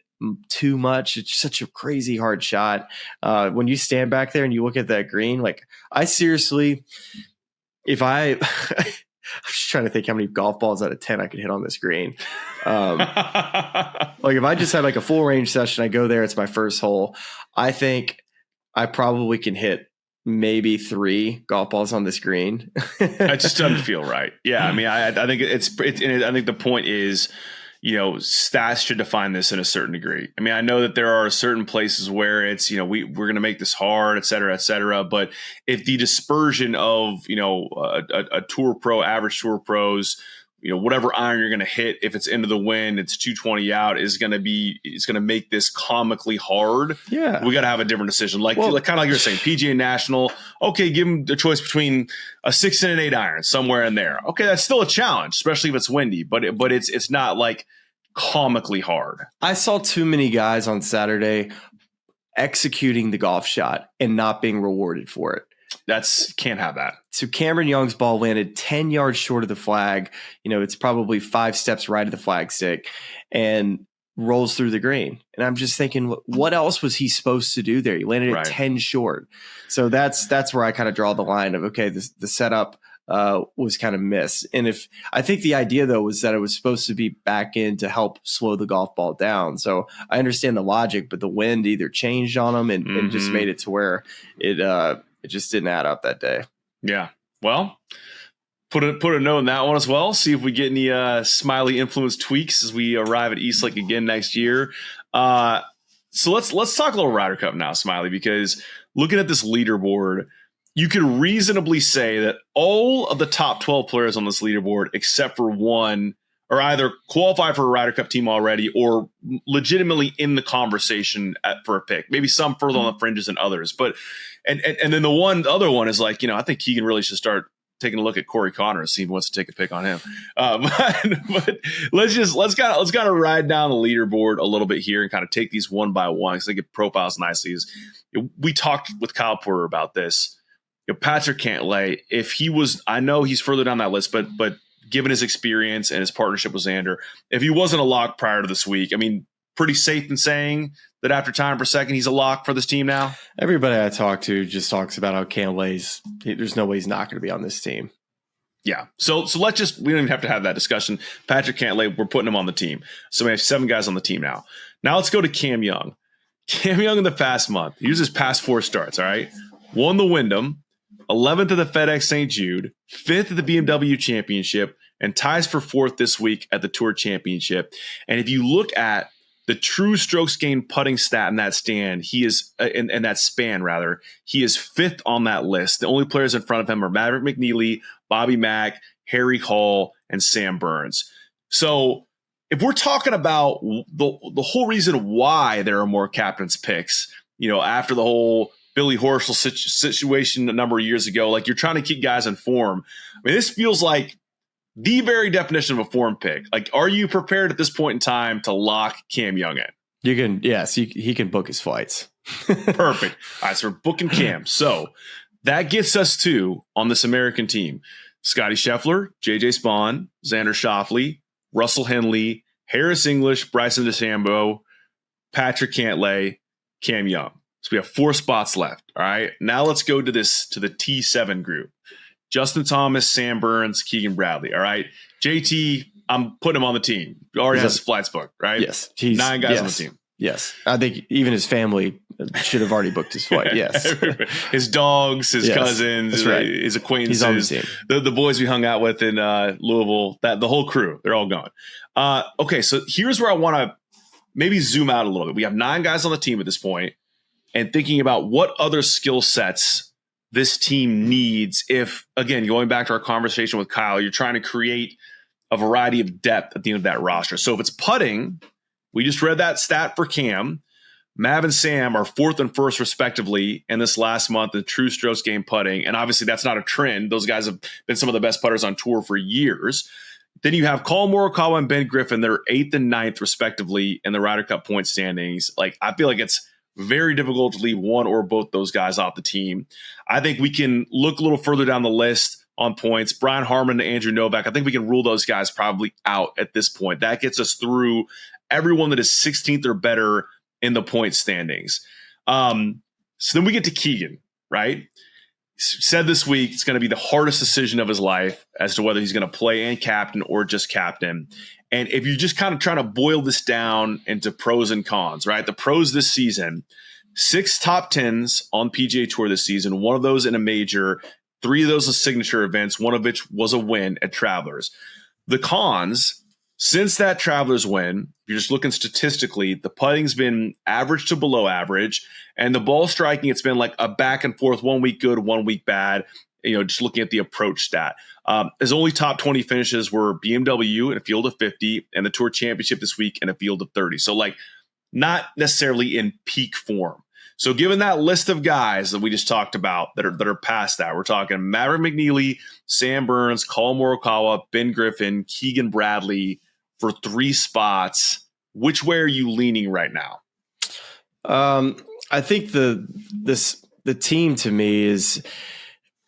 too much. It's such a crazy hard shot. When you stand back there and you look at that green, like I seriously, I'm just trying to think how many golf balls out of 10 I could hit on this green. Like if I just had like a full range session, I go there, it's my first hole. I think I probably can hit maybe 3 golf balls on this green. It just doesn't feel right. Yeah. I mean, I think I think the point is, stats should define this in a certain degree. I mean, I know that there are certain places where it's, we're going to make this hard, et cetera, but if the dispersion of, a tour pro, average tour pros, whatever iron you're going to hit, if it's into the wind, it's 220 out, it's going to make this comically hard. Yeah. We got to have a different decision. Like kind of like you're saying, PGA National, okay, give them the choice between a 6 and an 8 iron somewhere in there. Okay. That's still a challenge, especially if it's windy, but it's not like comically hard. I saw too many guys on Saturday executing the golf shot and not being rewarded for it. Can't have that. So Cameron Young's ball landed 10 yards short of the flag. It's probably 5 steps right of the flag stick and rolls through the green. And I'm just thinking, what else was he supposed to do there? He landed at 10 short. So that's where I kind of draw the line of, okay, the setup was kind of missed. And I think the idea though was that it was supposed to be back in to help slow the golf ball down. So I understand the logic, but the wind either changed on them and just made it to where it just didn't add up that day. Yeah. Well, put a note in that one as well. See if we get any Smylie influence tweaks as we arrive at Eastlake again next year. So let's talk a little Ryder Cup now, Smylie, because looking at this leaderboard, you could reasonably say that all of the top 12 players on this leaderboard, except for one, are either qualified for a Ryder Cup team already or legitimately in the conversation for a pick. Maybe some further on the fringes than others. But and then the other one is like, I think Keegan really should start taking a look at Corey Connor and see if he wants to take a pick on him. But let's kind of ride down the leaderboard a little bit here and kind of take these one by one because they get profiles nicely. We talked with Kyle Porter about this. Patrick Cantlay, if he was, I know he's further down that list, but given his experience and his partnership with Xander, if he wasn't a lock prior to this week, I mean, pretty safe in saying that after time per second, he's a lock for this team now? Everybody I talk to just talks about how Cantlay's, there's no way he's not going to be on this team. Yeah. So we don't even have to have that discussion. Patrick Cantlay, we're putting him on the team. So we have 7 guys on the team now. Now let's go to Cam Young. Cam Young in the past month, here's his past 4 starts, all right? Won the Wyndham, 11th at the FedEx St. Jude, 5th at the BMW Championship, and ties for 4th this week at the Tour Championship. And if you look at the true strokes gained putting stat in that stand, he is in that span rather, he is 5th on that list. The only players in front of him are Maverick McNeely, Bobby Mack, Harry Hall, and Sam Burns. So if we're talking about the whole reason why there are more captains picks, after the whole Billy Horschel situation a number of years ago, like you're trying to keep guys in form. I mean, this feels like the very definition of a form pick. Like, are you prepared at this point in time to lock Cam Young in? You can, yes, he can book his flights. Perfect. All right, so we're booking Cam. So that gets us to, on this American team, Scottie Scheffler, JJ Spawn, Xander Schauffele, Russell Henley, Harris English, Bryson DeChambeau, Patrick Cantlay, Cam Young. So we have 4 spots left. All right. Now let's go to the T7 group. Justin Thomas, Sam Burns, Keegan Bradley. All right. JT, I'm putting him on the team. He already has his flights booked, right? Yes. 9 guys on the team. Yes. I think even his family should have already booked his flight. Yes. His dogs, his cousins, his acquaintances, he's on the team. The boys we hung out with in Louisville, the whole crew, they're all gone. Okay. So here's where I want to maybe zoom out a little bit. We have 9 guys on the team at this point. And thinking about what other skill sets this team needs if, again, going back to our conversation with Kyle, you're trying to create a variety of depth at the end of that roster. So if it's putting, we just read that stat for Cam. Mav and Sam are 4th and 1st, respectively, in this last month in true strokes game putting. And obviously that's not a trend. Those guys have been some of the best putters on tour for years. Then you have Colin Morikawa and Ben Griffin. They're 8th and 9th, respectively, in the Ryder Cup point standings. Like, I feel like it's very difficult to leave one or both those guys off the team. I think we can look a little further down the list on points. Brian Harman and Andrew Novak, I think we can rule those guys probably out at this point. That gets us through everyone that is 16th or better in the point standings. So then we get to Keegan, right? Said this week it's going to be the hardest decision of his life as to whether he's going to play and captain or just captain. And if you're just kind of trying to boil this down into pros and cons, right? The pros this season, 6 top 10s on PGA Tour this season, 1 of those in a major, 3 of those are signature events, 1 of which was a win at Travelers. The cons, since that Travelers win, if you're just looking statistically, the putting's been average to below average, and the ball striking, it's been like a back and forth, 1 week good, 1 week bad. Just looking at the approach stat. His only top 20 finishes were BMW in a field of 50 and the Tour Championship this week in a field of 30. So, like, not necessarily in peak form. So, given that list of guys that we just talked about that are past that, we're talking Maverick McNeely, Sam Burns, Colin Morikawa, Ben Griffin, Keegan Bradley for 3 spots. Which way are you leaning right now? I think the team to me is,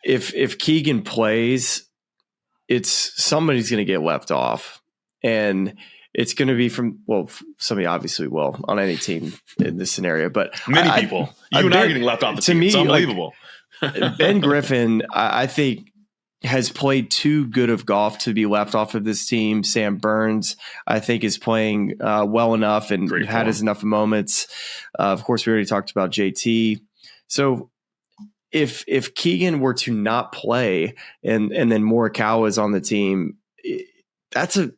if Keegan plays, it's somebody's going to get left off, and it's going to be somebody obviously will on any team in this scenario, but many people, you and I are getting left off the team. It's unbelievable. Like, Ben Griffin, I think, has played too good of golf to be left off of this team. Sam Burns, I think, is playing well enough and had his enough moments. Of course, we already talked about JT. So if Keegan were to not play and then Morikawa is on the team, that's a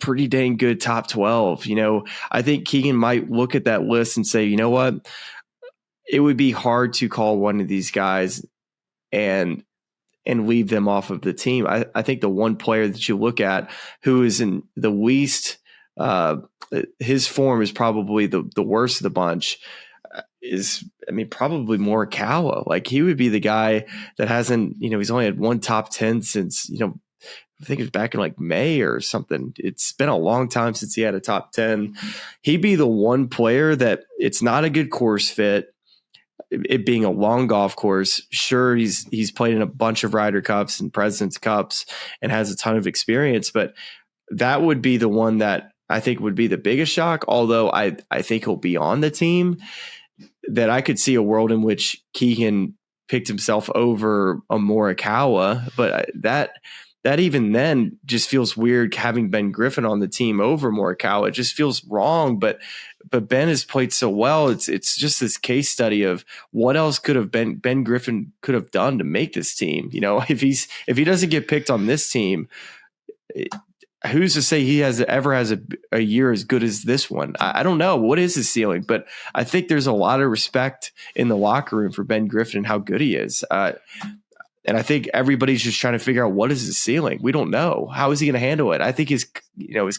pretty dang good top 12. I think Keegan might look at that list and say, you know what, it would be hard to call one of these guys and leave them off of the team. I think the one player that you look at who is in the least, his form is probably the worst of the bunch, probably Morikawa. Like, he would be the guy that hasn't, he's only had one top 10 since, I think it was back in like May or something. It's been a long time since he had a top 10. He'd be the one player that it's not a good course fit. It being a long golf course, sure, he's played in a bunch of Ryder Cups and President's Cups and has a ton of experience, but that would be the one that I think would be the biggest shock. Although I think he'll be on the team, that I could see a world in which Keegan picked himself over a Morikawa, but that even then just feels weird having Ben Griffin on the team over Morikawa. It just feels wrong, but Ben has played so well. It's just this case study of what else could have Ben Griffin could have done to make this team. If he doesn't get picked on this team, who's to say he ever has a year as good as this one? I don't know. What is his ceiling? But I think there's a lot of respect in the locker room for Ben Griffin and how good he is. And I think everybody's just trying to figure out what is his ceiling. We don't know. How is he going to handle it? I think his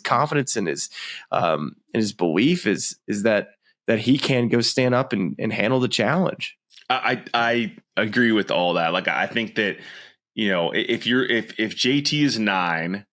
confidence and his belief is that he can go stand up and handle the challenge. I agree with all that. Like, I think that, if JT is 9,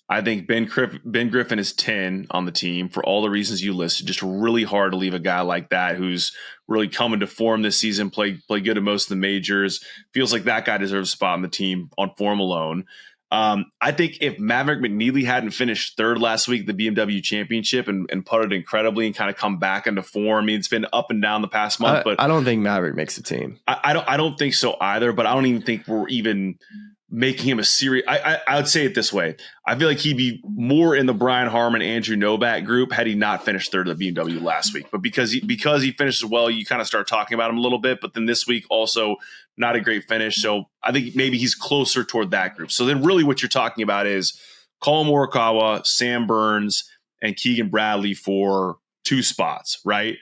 I think Ben Griffin is 10 on the team for all the reasons you listed. Just really hard to leave a guy like that who's really coming to form this season, play good at most of the majors. Feels like that guy deserves a spot on the team on form alone. I think if Maverick McNeely hadn't finished third last week at the BMW Championship and putted incredibly and kind of come back into form, it's been up and down the past month. But I don't think Maverick makes the team. I don't think so either. But I don't even think we're even making him a serious. I would say it this way. I feel like he'd be more in the Brian Harmon, Andrew Novak group had he not finished third at the BMW last week. But because he finished as well, you kind of start talking about him a little bit. But then this week also not a great finish. So I think maybe he's closer toward that group. So then really what you're talking about is Collin Morikawa, Sam Burns, and Keegan Bradley for 2 spots, right?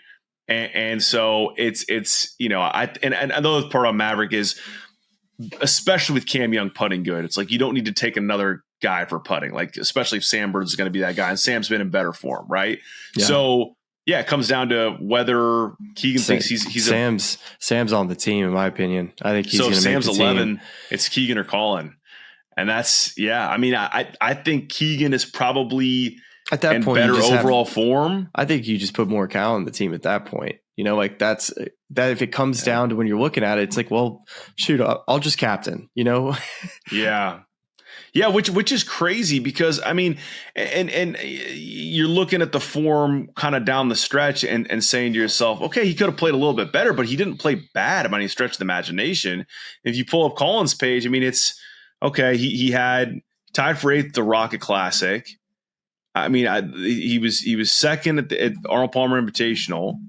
And so it's another part on Maverick is, especially with Cam Young putting good, it's like you don't need to take another guy for putting, like especially if Sam Burns is going to be that guy, and Sam's been in better form, right? Yeah. So yeah, it comes down to whether Keegan thinks he's Sam's on the team, in my opinion. I think he's going to make the 11. team. It's Keegan or Collin, and that's I think Keegan is probably at that point better overall form. I think you just put Morikawa on the team at that point. That's that. If it comes down to when you're looking at it, it's like, well, shoot, I'll just captain. Yeah, which is crazy because and you're looking at the form kind of down the stretch and saying to yourself, okay, he could have played a little bit better, but he didn't play bad by any stretch of the imagination. If you pull up Collin's page, it's okay. He had tied for 8th at the Rocket Classic. He was second at Arnold Palmer Invitational.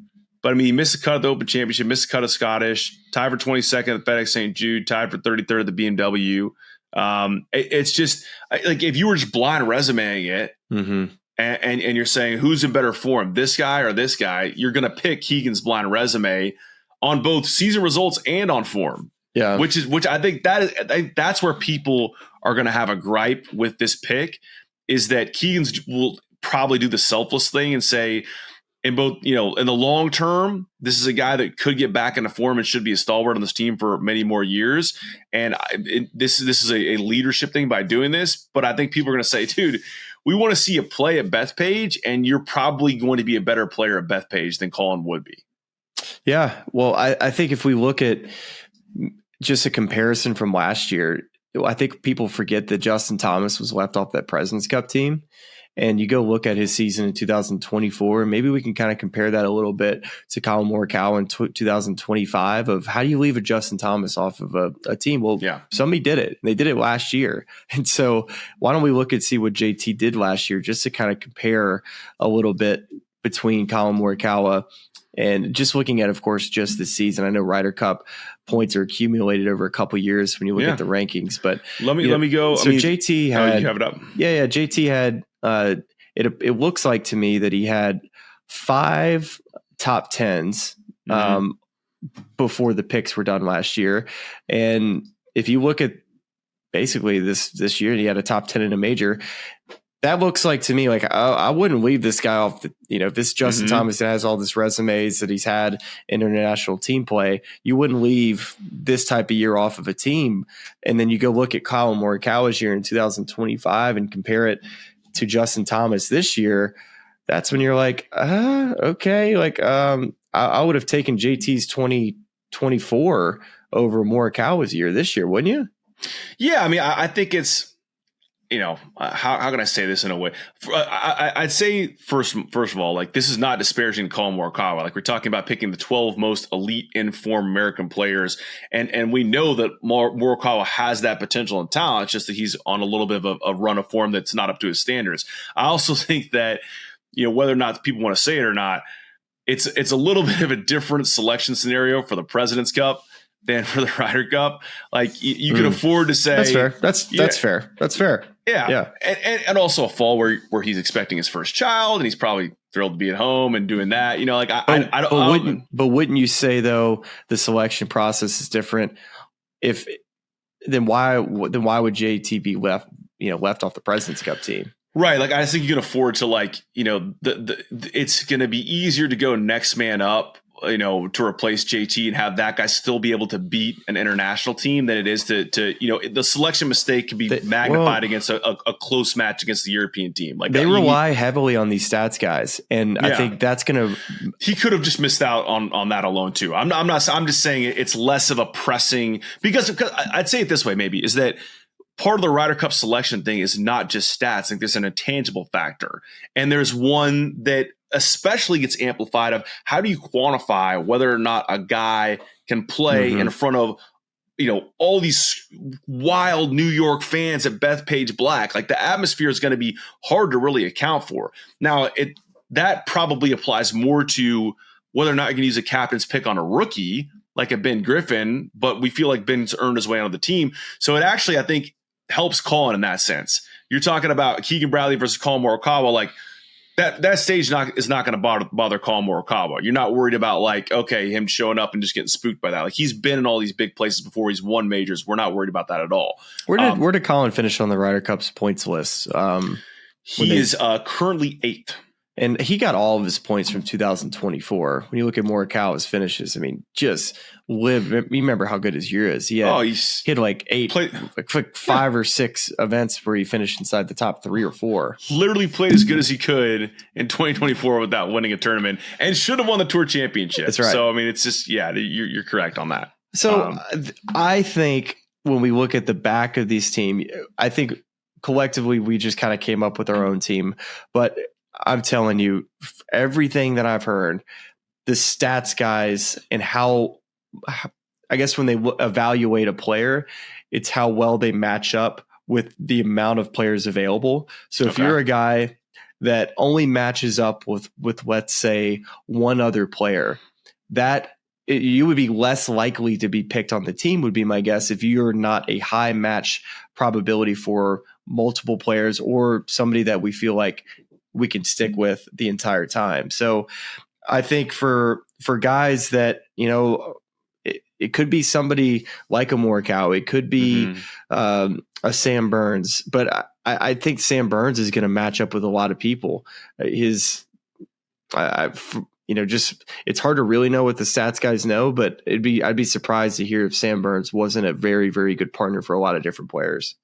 But he missed a cut at the Open Championship, missed a cut of Scottish, tied for 22nd at FedEx St. Jude, tied for 33rd at the BMW. It's just like if you were just blind resumeing it, mm-hmm. and you're saying who's in better form, this guy or this guy, you're going to pick Keegan's blind resume on both season results and on form. Yeah, which I think that's where people are going to have a gripe with this pick, is that Keegan's will probably do the selfless thing and say, in both, in the long term, this is a guy that could get back into form and should be a stalwart on this team for many more years. And this is a leadership thing by doing this. But I think people are going to say, dude, we want to see you play at Bethpage, and you're probably going to be a better player at Bethpage than Collin would be. Yeah. Well, I think if we look at just a comparison from last year, I think people forget that Justin Thomas was left off that President's Cup team. And you go look at his season in 2024, maybe we can kind of compare that a little bit to Collin Morikawa in 2025 of how do you leave a Justin Thomas off of a team? Well, yeah, somebody did it. They did it last year. And so why don't we look and see what JT did last year just to kind of compare a little bit between Collin Morikawa and just looking at, of course, just this season. I know Ryder Cup points are accumulated over a couple years when you look at the rankings. But let me go. So JT had, you have it up. Yeah. JT had, it looks like to me that he had 5 top 10s before the picks were done last year. And if you look at basically this year, he had a top 10 in a major. That looks like to me like I wouldn't leave this guy off. If this Justin Thomas has all this resumes that he's had in international team play, you wouldn't leave this type of year off of a team. And then you go look at Colin Morikawa's year in 2025 and compare it to Justin Thomas this year. That's when you're like, okay, like I would have taken JT's 2024 over Morikawa's year this year, wouldn't you? Yeah, I mean, I think it's. How can I say this in a way? I'd say first of all, like this is not disparaging to Colin Morikawa. Like we're talking about picking the 12 most elite informed American players, and we know that Morikawa has that potential and talent. It's just that he's on a little bit of a run of form that's not up to his standards. I also think that whether or not people want to say it or not, it's a little bit of a different selection scenario for the President's Cup than for the Ryder Cup. Like you can afford to say that's fair. That's fair. That's fair. Yeah. And also a fall where he's expecting his first child and he's probably thrilled to be at home and doing that. I don't. But wouldn't you say though the selection process is different? Then why would JT be left off the President's Cup team? Right. Like I think you can afford to it's going to be easier to go next man up, to replace JT and have that guy still be able to beat an international team than it is to the selection mistake can be magnified against a close match against the European team. Like they rely heavily on these stats guys. And I think that's going to, he could have just missed out on that alone too. I'm just saying it's less of a pressing because I'd say it this way, maybe is that part of the Ryder Cup selection thing is not just stats. Like there's an intangible factor. And there's one that especially gets amplified of how do you quantify whether or not a guy can play in front of, all these wild New York fans at Bethpage Black. Like the atmosphere is going to be hard to really account for. Now that probably applies more to whether or not you can use a captain's pick on a rookie like a Ben Griffin, but we feel like Ben's earned his way onto the team. So it actually, I think, helps Colin in that sense. You're talking about Keegan Bradley versus Colin Morikawa, like that stage is not going to bother Colin Morikawa. You're not worried about him showing up and just getting spooked by that. Like he's been in all these big places before. He's won majors. We're not worried about that at all. Where did Colin finish on the Ryder Cup's points list? He is currently 8th. And he got all of his points from 2024. When you look at Morikawa's finishes, I mean, just you remember how good his year is. He had like 5 or 6 events where he finished inside the top 3 or 4. Literally played as good as he could in 2024 without winning a tournament and should have won the Tour Championship. That's right. So, I mean, it's just, you're correct on that. So I think when we look at the back of these teams, I think collectively we just kind of came up with our own team. But I'm telling you, everything that I've heard, the stats guys and how I guess when they evaluate a player, it's how well they match up with the amount of players available. So if you're a guy that only matches up with let's say one other player, you would be less likely to be picked on the team, would be my guess, if you're not a high match probability for multiple players or somebody that we feel like we can stick with the entire time. So I think for guys that, it could be somebody like a Morikawa, it could be a Sam Burns, but I think Sam Burns is going to match up with a lot of people. It's hard to really know what the stats guys know, but I'd be surprised to hear if Sam Burns wasn't a very, very good partner for a lot of different players.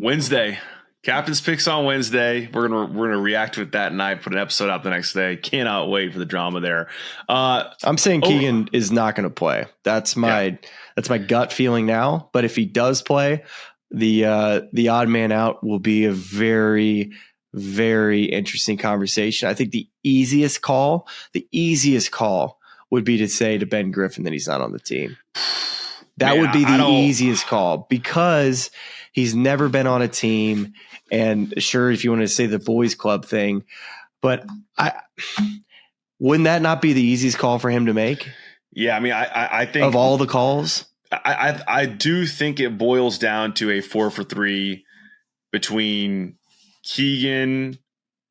Wednesday. Captain's picks on Wednesday. We're gonna react to it that night. Put an episode out the next day. Cannot wait for the drama there. I'm saying Keegan is not going to play. That's my gut feeling now. But if he does play, the odd man out will be a very, very interesting conversation. I think the easiest call would be to say to Ben Griffin that he's not on the team. That would be the easiest call because he's never been on a team. And sure, if you want to say the boys club thing, but wouldn't that not be the easiest call for him to make? Yeah, I mean, I think of all the calls. I do think it boils down to a 4 for 3 between Keegan,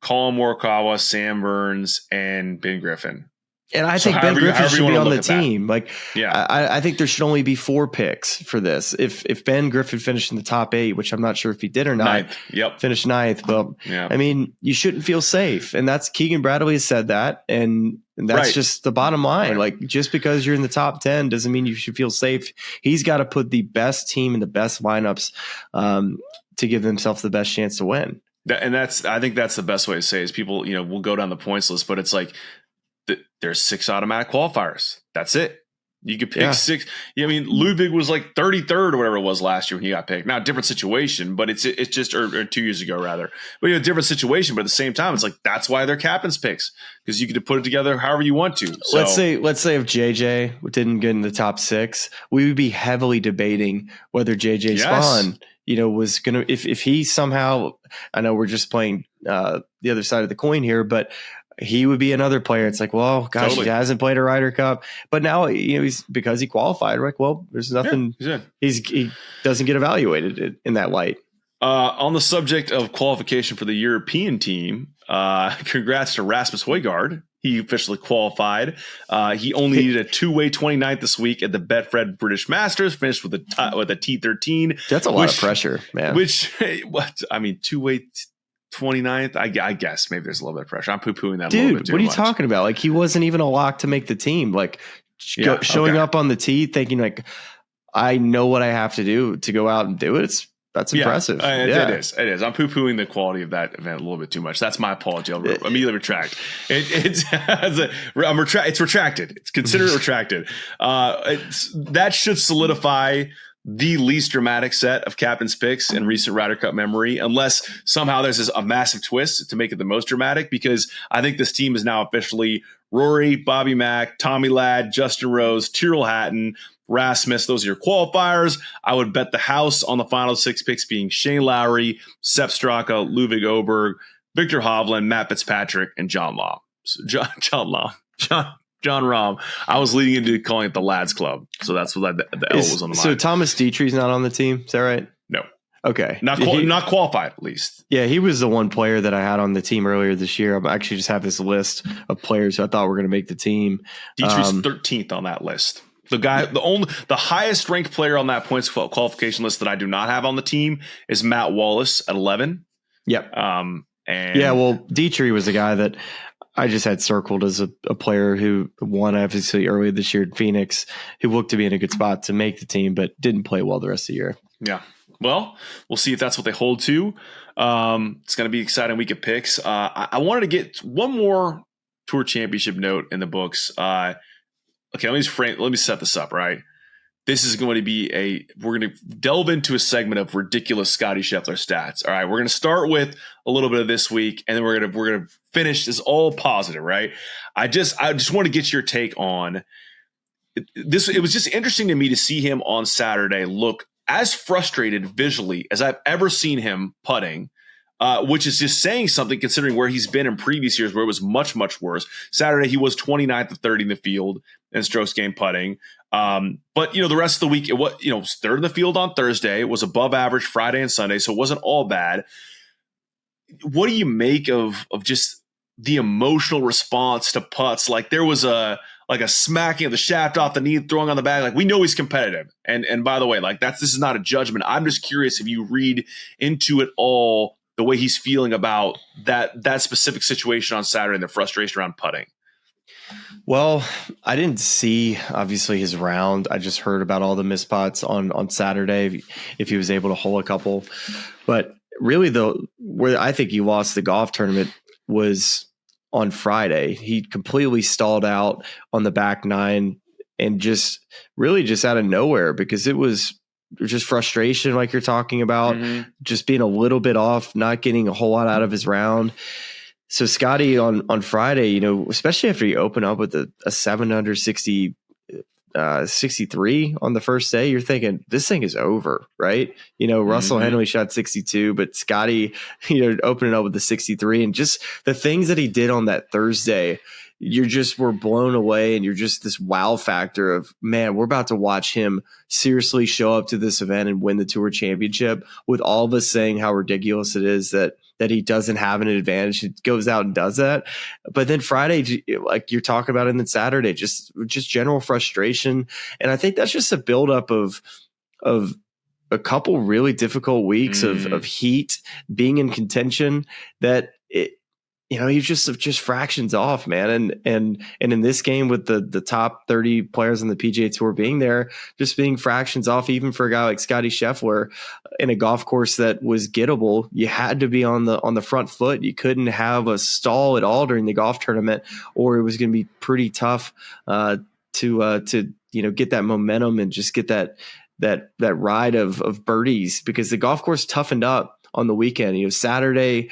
Colin Morikawa, Sam Burns, and Ben Griffin. And I think Ben Griffin should be on the team. Like, yeah, I think there should only be 4 picks for this. If Ben Griffin finished in the top 8, which I'm not sure if he did or not, finished 9th. But I mean, you shouldn't feel safe, and that's Keegan Bradley has said that, and that's just the bottom line. Like, just because you're in the top 10 doesn't mean you should feel safe. He's got to put the best team in the best lineups to give himself the best chance to win. And I think that's the best way to say it is people, will go down the points list, but it's like, there's 6 automatic qualifiers. That's it. You could pick 6. I mean, Ludwig was like 33rd or whatever it was last year when he got picked. Now, a different situation, but it's just or 2 years ago rather. But a different situation. But at the same time, it's like that's why they're captain's picks, because you could put it together however you want to. So, let's say if JJ didn't get in the top 6, we would be heavily debating whether JJ Spawn, was gonna if he somehow. I know we're just playing the other side of the coin here, but he would be another player. It's like, well, gosh, he hasn't played a Ryder Cup, but now he's because he qualified. Like, well, there's nothing. He doesn't get evaluated in that light. On the subject of qualification for the European team, congrats to Rasmus Højgaard. He officially qualified. He only needed a 2-way 29th this week at the Betfred British Masters. Finished with a T13. That's a lot of pressure, man. 2-way. 29th, I guess maybe there's a little bit of pressure. I'm poo-pooing that. Dude, what are you talking about? Like, he wasn't even a lock to make the team. Like, showing up on the tee, thinking like, I know what I have to do to go out and do it. That's impressive. It is. I'm poo-pooing the quality of that event a little bit too much. That's my apology. I'll immediately retract. It's retracted. It's considered retracted. That should solidify the least dramatic set of captain's picks in recent Ryder Cup memory, unless somehow there's a massive twist to make it the most dramatic, because I think this team is now officially Rory, Bobby Mack, Tommy Ladd, Justin Rose, Tyrrell Hatton, Rasmus. Those are your qualifiers. I would bet the house on the final 6 picks being Shane Lowry, Sepp Straka, Ludwig Åberg, Victor Hovland, Matt Fitzpatrick, and John Rahm. John Rahm. I was leading into calling it the Lads Club, so that's what the L was on the mind. So Thomas Dietrich's not on the team, is that right? No. Okay. Not qualified, at least. Yeah, he was the one player that I had on the team earlier this year. I actually just have this list of players who I thought were going to make the team. Dietrich's 13th on that list. The highest ranked player on that points qualification list that I do not have on the team is Matt Wallace at 11. Yep. Dietrich was the guy that I just had circled as a player who won obviously earlier this year in Phoenix, who looked to be in a good spot to make the team, but didn't play well the rest of the year. Yeah. Well, we'll see if that's what they hold to. It's going to be an exciting week of picks. I wanted to get one more Tour Championship note in the books. Okay, let me set this up, right? This is going to be we're going to delve into a segment of ridiculous Scottie Scheffler stats. All right, we're going to start with a little bit of this week, and then we're going to finish this all positive, right? I just want to get your take on this. It was just interesting to me to see him on Saturday look as frustrated visually as I've ever seen him putting, which is just saying something considering where he's been in previous years where it was much, much worse. Saturday, he was 29th of 30 in the field in strokes gained putting. But the rest of the week, it was third in the field on Thursday. It was above average Friday and Sunday, so it wasn't all bad. What do you make of just the emotional response to putts? Like, there was a smacking of the shaft off the knee, throwing on the bag. Like, we know he's competitive. And by the way, like, this is not a judgment. I'm just curious if you read into it all the way he's feeling about that specific situation on Saturday and the frustration around putting. Well, I didn't see obviously his round. I just heard about all the missed putts on Saturday, if he was able to hole a couple. But really, where I think he lost the golf tournament was on Friday. He completely stalled out on the back nine and just out of nowhere, because it was just frustration, like you're talking about, just being a little bit off, not getting a whole lot out of his round. So Scottie on Friday, especially after he opened up with a 7 under 63 on the first day, you're thinking this thing is over, right? Russell Henley shot 62, but Scottie, opening up with the 63, and just the things that he did on that Thursday, we're blown away, and you're just this wow factor of, man, we're about to watch him seriously show up to this event and win the Tour Championship, with all of us saying how ridiculous it is that he doesn't have an advantage. He goes out and does that. But then Friday, like you're talking about, and then Saturday, just general frustration. And I think that's just a buildup of a couple really difficult weeks of heat, being in contention, that he's just fractions off, man. And in this game, with the top 30 players on the PGA Tour being there, just being fractions off, even for a guy like Scottie Scheffler, in a golf course that was gettable, you had to be on the front foot. You couldn't have a stall at all during the golf tournament, or it was going to be pretty tough to get that momentum and just get that ride of birdies, because the golf course toughened up on the weekend. Saturday,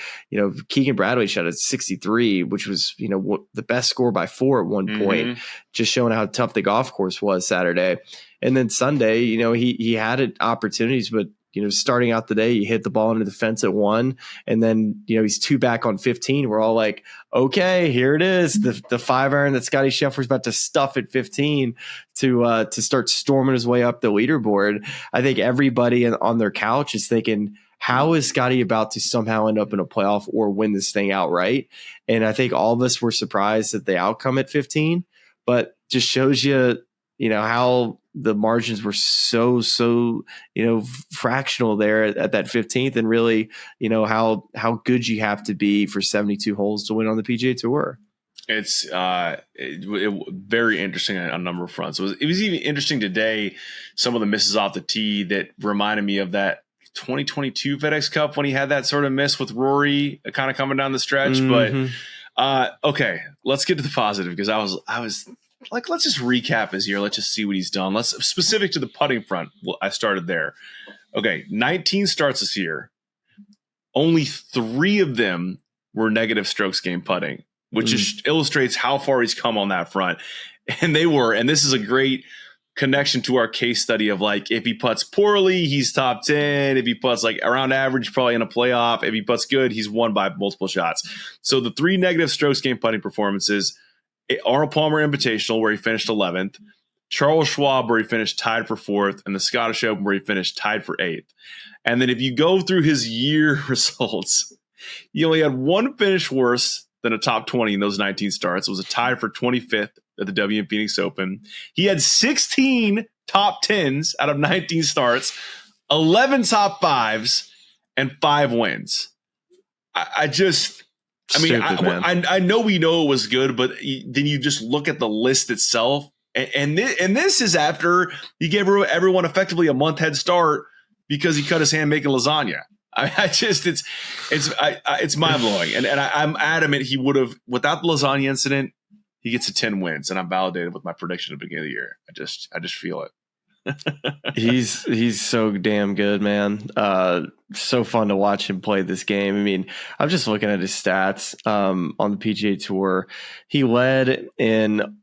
Keegan Bradley shot at 63, which was, the best score by 4 at one point, just showing how tough the golf course was Saturday. And then Sunday, he had opportunities, but starting out the day, you hit the ball into the fence at 1, and then, he's 2 back on 15. We're all like, okay, here it is. The 5-iron that Scottie Scheffler's about to stuff at 15 to start storming his way up the leaderboard. I think everybody on their couch is thinking, how is Scottie about to somehow end up in a playoff or win this thing outright? And I think all of us were surprised at the outcome at 15, but just shows you, how the margins were so fractional there at that 15th, and really, how good you have to be for 72 holes to win on the PGA Tour. It's very interesting on a number of fronts. It was even interesting today, some of the misses off the tee that reminded me of that 2022 FedEx Cup, when he had that sort of miss with Rory kind of coming down the stretch. But okay, let's get to the positive, because I was like, let's just recap his year. Let's just see what he's done. Let's specific to the putting front. Well, I started there. Okay, 19 starts this year. Only 3 of them were negative strokes gained putting, which just illustrates how far he's come on that front. And this is a great connection to our case study of, like, if he putts poorly, he's top 10. If he putts like around average, probably in a playoff. If he putts good, he's won by multiple shots. So the 3 negative strokes gained putting performances: Arnold Palmer Invitational, where he finished 11th, Charles Schwab, where he finished tied for 4th, and the Scottish Open, where he finished tied for 8th. And then if you go through his year results, he only had 1 finish worse than a top 20 in those 19 starts. It was a tie for 25th at the WM Phoenix Open. He had 16 top 10s out of 19 starts, 11 top 5s, and 5 wins. I know we know it was good, but then you just look at the list itself, and this is after he gave everyone effectively a month head start because he cut his hand making lasagna. It's mind blowing, and I'm adamant he would have, without the lasagna incident, he gets to 10 wins, and I'm validated with my prediction at the beginning of the year. I just feel it. He's so damn good, man. So fun to watch him play this game. I mean, I'm just looking at his stats on the PGA Tour. He led in,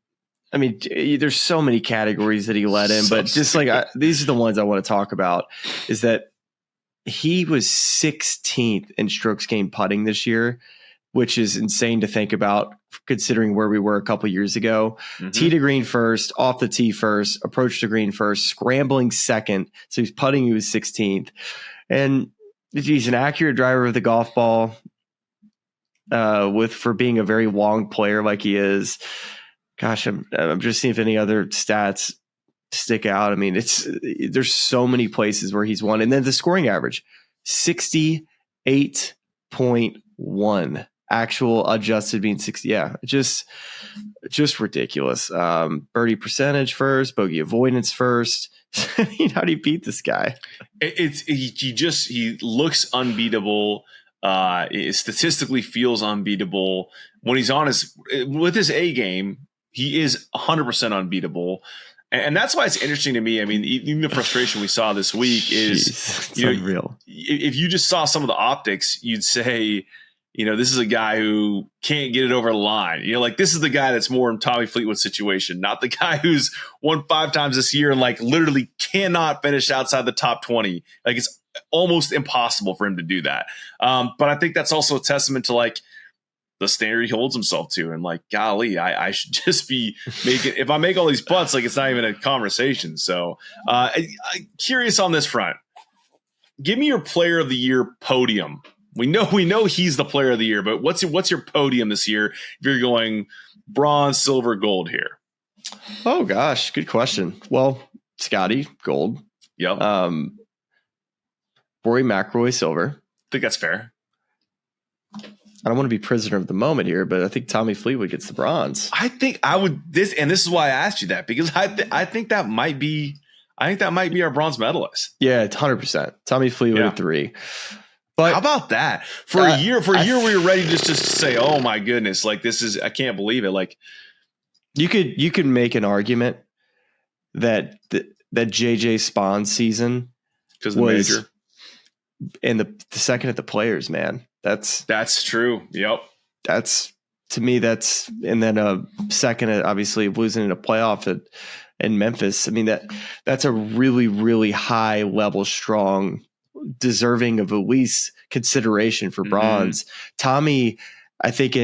I mean, there's so many categories that he led in, but just like these are the ones I want to talk about, is that he was 16th in strokes gained putting this year, which is insane to think about considering where we were a couple years ago. Tee to green first, off the tee first, approach to green first, scrambling second. So he's putting, he was 16th. And he's an accurate driver of the golf ball for being a very long player like he is. Gosh, I'm just seeing if any other stats stick out. I mean, there's so many places where he's won. And then the scoring average, 68.1. Actual adjusted being 60. Yeah, just ridiculous. Birdie percentage first, bogey avoidance first. How do you beat this guy? He looks unbeatable. It statistically feels unbeatable. When he's on with his A game, he is 100% unbeatable. And that's why it's interesting to me. I mean, even the frustration we saw this week is, unreal. If you just saw some of the optics, you'd say, this is a guy who can't get it over the line. Like, this is the guy that's more in Tommy Fleetwood situation, not the guy who's won 5 times this year and like literally cannot finish outside the top 20. Like, it's almost impossible for him to do that. But I think that's also a testament to like the standard he holds himself to. And like, golly, I should just be making, if I make all these putts, like it's not even a conversation. So I'm curious on this front. Give me your player of the year podium. We know he's the player of the year, but what's your podium this year if you're going bronze, silver, gold here? Oh gosh, good question. Well, Scottie, gold. Yep. Rory McIlroy, silver. I think that's fair. I don't want to be prisoner of the moment here, but I think Tommy Fleetwood gets the bronze. I think I would this is why I asked you that, because I think that might be our bronze medalist. Yeah, 100%. Tommy Fleetwood at 3. But how about that? For a year we were ready just to say, "Oh my goodness, like this is I can't believe it." Like you could make an argument that that JJ Spahn's season because the major and the second at the Players, man. That's true. Yep. To me, and then second at obviously losing in a playoff in Memphis. I mean, that's a really, really high level, strong, deserving of at least consideration for bronze. Tommy, I think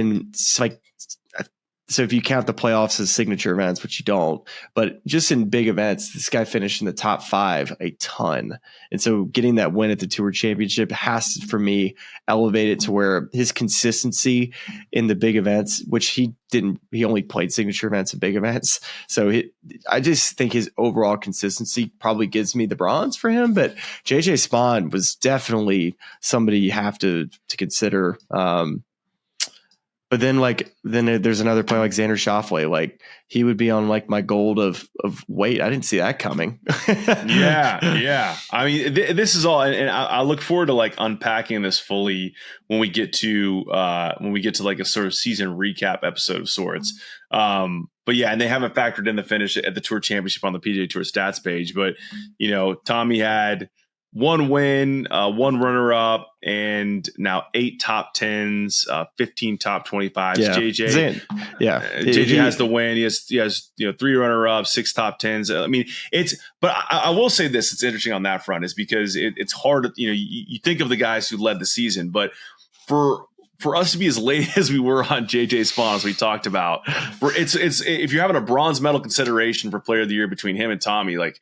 so if you count the playoffs as signature events, which you don't, but just in big events, this guy finished in the top 5 a ton. And so getting that win at the Tour Championship has to, for me, elevate it to where his consistency in the big events, which he only played signature events and big events. So I just think his overall consistency probably gives me the bronze for him. But JJ Spahn was definitely somebody you have to consider. But then there's another player like Xander Schauffele. Like he would be on like my gold of weight. I didn't see that coming. Yeah. I mean, this is all, and I look forward to like unpacking this fully when we get to like a sort of season recap episode of sorts. But yeah, and they haven't factored in the finish at the Tour Championship on the PGA Tour stats page. But Tommy had 1 win, 1 runner-up, and now 8 top 10s, 15 top 25s. Yeah. JJ has the win. He has 3 runner-ups, 6 top 10s. I mean, but I will say this: it's interesting on that front, is because it's hard. You think of the guys who led the season, but for us to be as late as we were on JJ Spahn, as we talked about, it's if you're having a bronze medal consideration for Player of the Year between him and Tommy, like.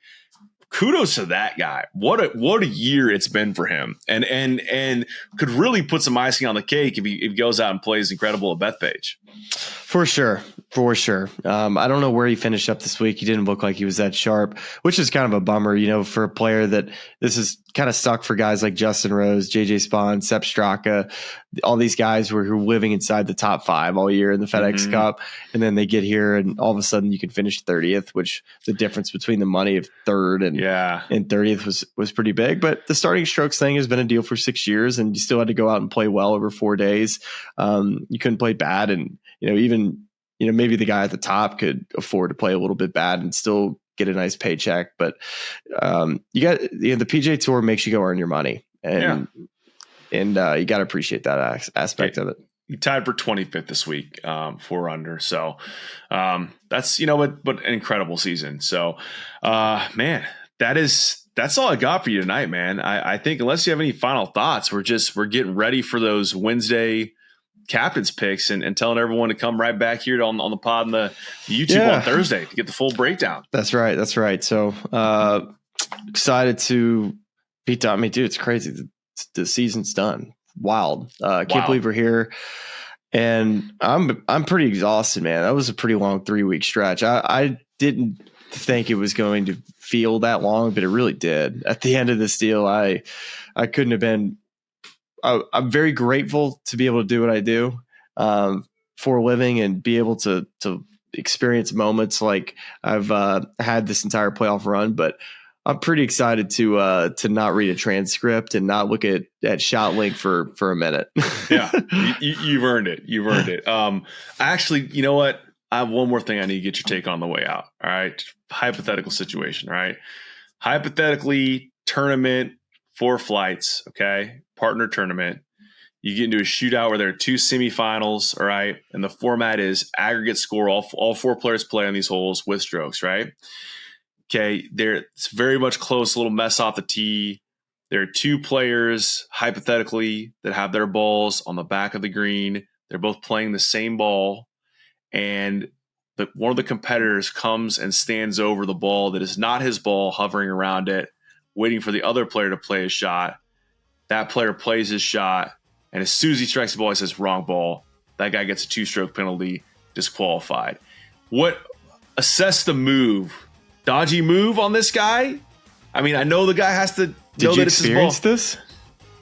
Kudos to that guy. What a year it's been for him, and could really put some icing on the cake if he goes out and plays incredible at Bethpage. For sure. I don't know where he finished up this week. He didn't look like he was that sharp, which is kind of a bummer, for a player that this is kind of stuck for guys like Justin Rose, JJ Spahn, Sepp Straka, all these guys who are living inside the top 5 all year in the FedEx Cup. And then they get here and all of a sudden you can finish 30th, which the difference between the money of 3rd and 30th was pretty big. But the starting strokes thing has been a deal for 6 years, and you still had to go out and play well over 4 days. You couldn't play bad. And, even maybe the guy at the top could afford to play a little bit bad and still get a nice paycheck. But you got the PGA Tour makes you go earn your money, and you got to appreciate that aspect of it. He tied for 25th this week, 4 under. So that's but an incredible season. So man, that's all I got for you tonight, man. I think unless you have any final thoughts, we're getting ready for those Wednesday captain's picks and telling everyone to come right back here on the pod and the YouTube on Thursday to get the full breakdown. That's right. So excited to beat down. I mean, dude, it's crazy. The season's done. Wild. Can't believe we're here. And I'm pretty exhausted, man. That was a pretty long 3-week stretch. I didn't think it was going to feel that long, but it really did. At the end of this deal, I couldn't have been. I'm very grateful to be able to do what I do for a living and be able to experience moments like I've had this entire playoff run. But I'm pretty excited to not read a transcript and not look at ShotLink for a minute. Yeah, you've earned it. You've earned it. Actually, you know what? I have one more thing I need to get your take on the way out. All right, hypothetical situation. All right, hypothetically, tournament, 4 flights. Okay. Partner tournament, you get into a shootout where there are 2 semifinals, all right? And the format is aggregate score. All 4 players play on these holes with strokes, right? Okay, it's very much close, a little mess off the tee. There are 2 players, hypothetically, that have their balls on the back of the green They're both playing the same ball, and one of the competitors comes and stands over the ball that is not his ball, hovering around it, waiting for the other player to play a shot. That player plays his shot, and as soon as he strikes the ball, he says, wrong ball. That guy gets a 2-stroke penalty, disqualified. Assess the move. Dodgy move on this guy? I mean, I know the guy has to know that it's his ball. Did you experience this?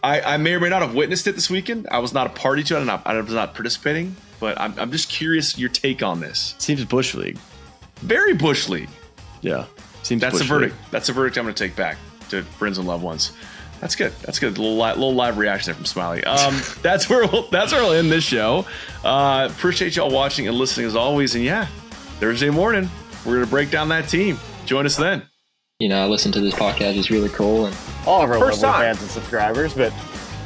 I may or may not have witnessed it this weekend. I was not a party to it, and I was not participating. But I'm just curious your take on this. Seems Bush League. Very Bush League. Yeah. Seems That's Bush the verdict. League. That's the verdict I'm going to take back to friends and loved ones. That's good. That's good. A little live reaction there from Smylie. That's where we'll end this show. Appreciate y'all watching and listening as always. And yeah, Thursday morning, we're going to break down that team. Join us then. I listen to this podcast. It's really cool. And all of our lovely fans and subscribers, but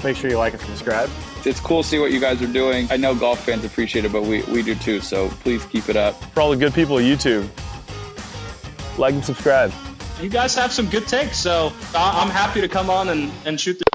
make sure you like and subscribe. It's cool to see what you guys are doing. I know golf fans appreciate it, but we do too. So please keep it up. For all the good people at YouTube, like and subscribe. You guys have some good takes, so I'm happy to come on and shoot the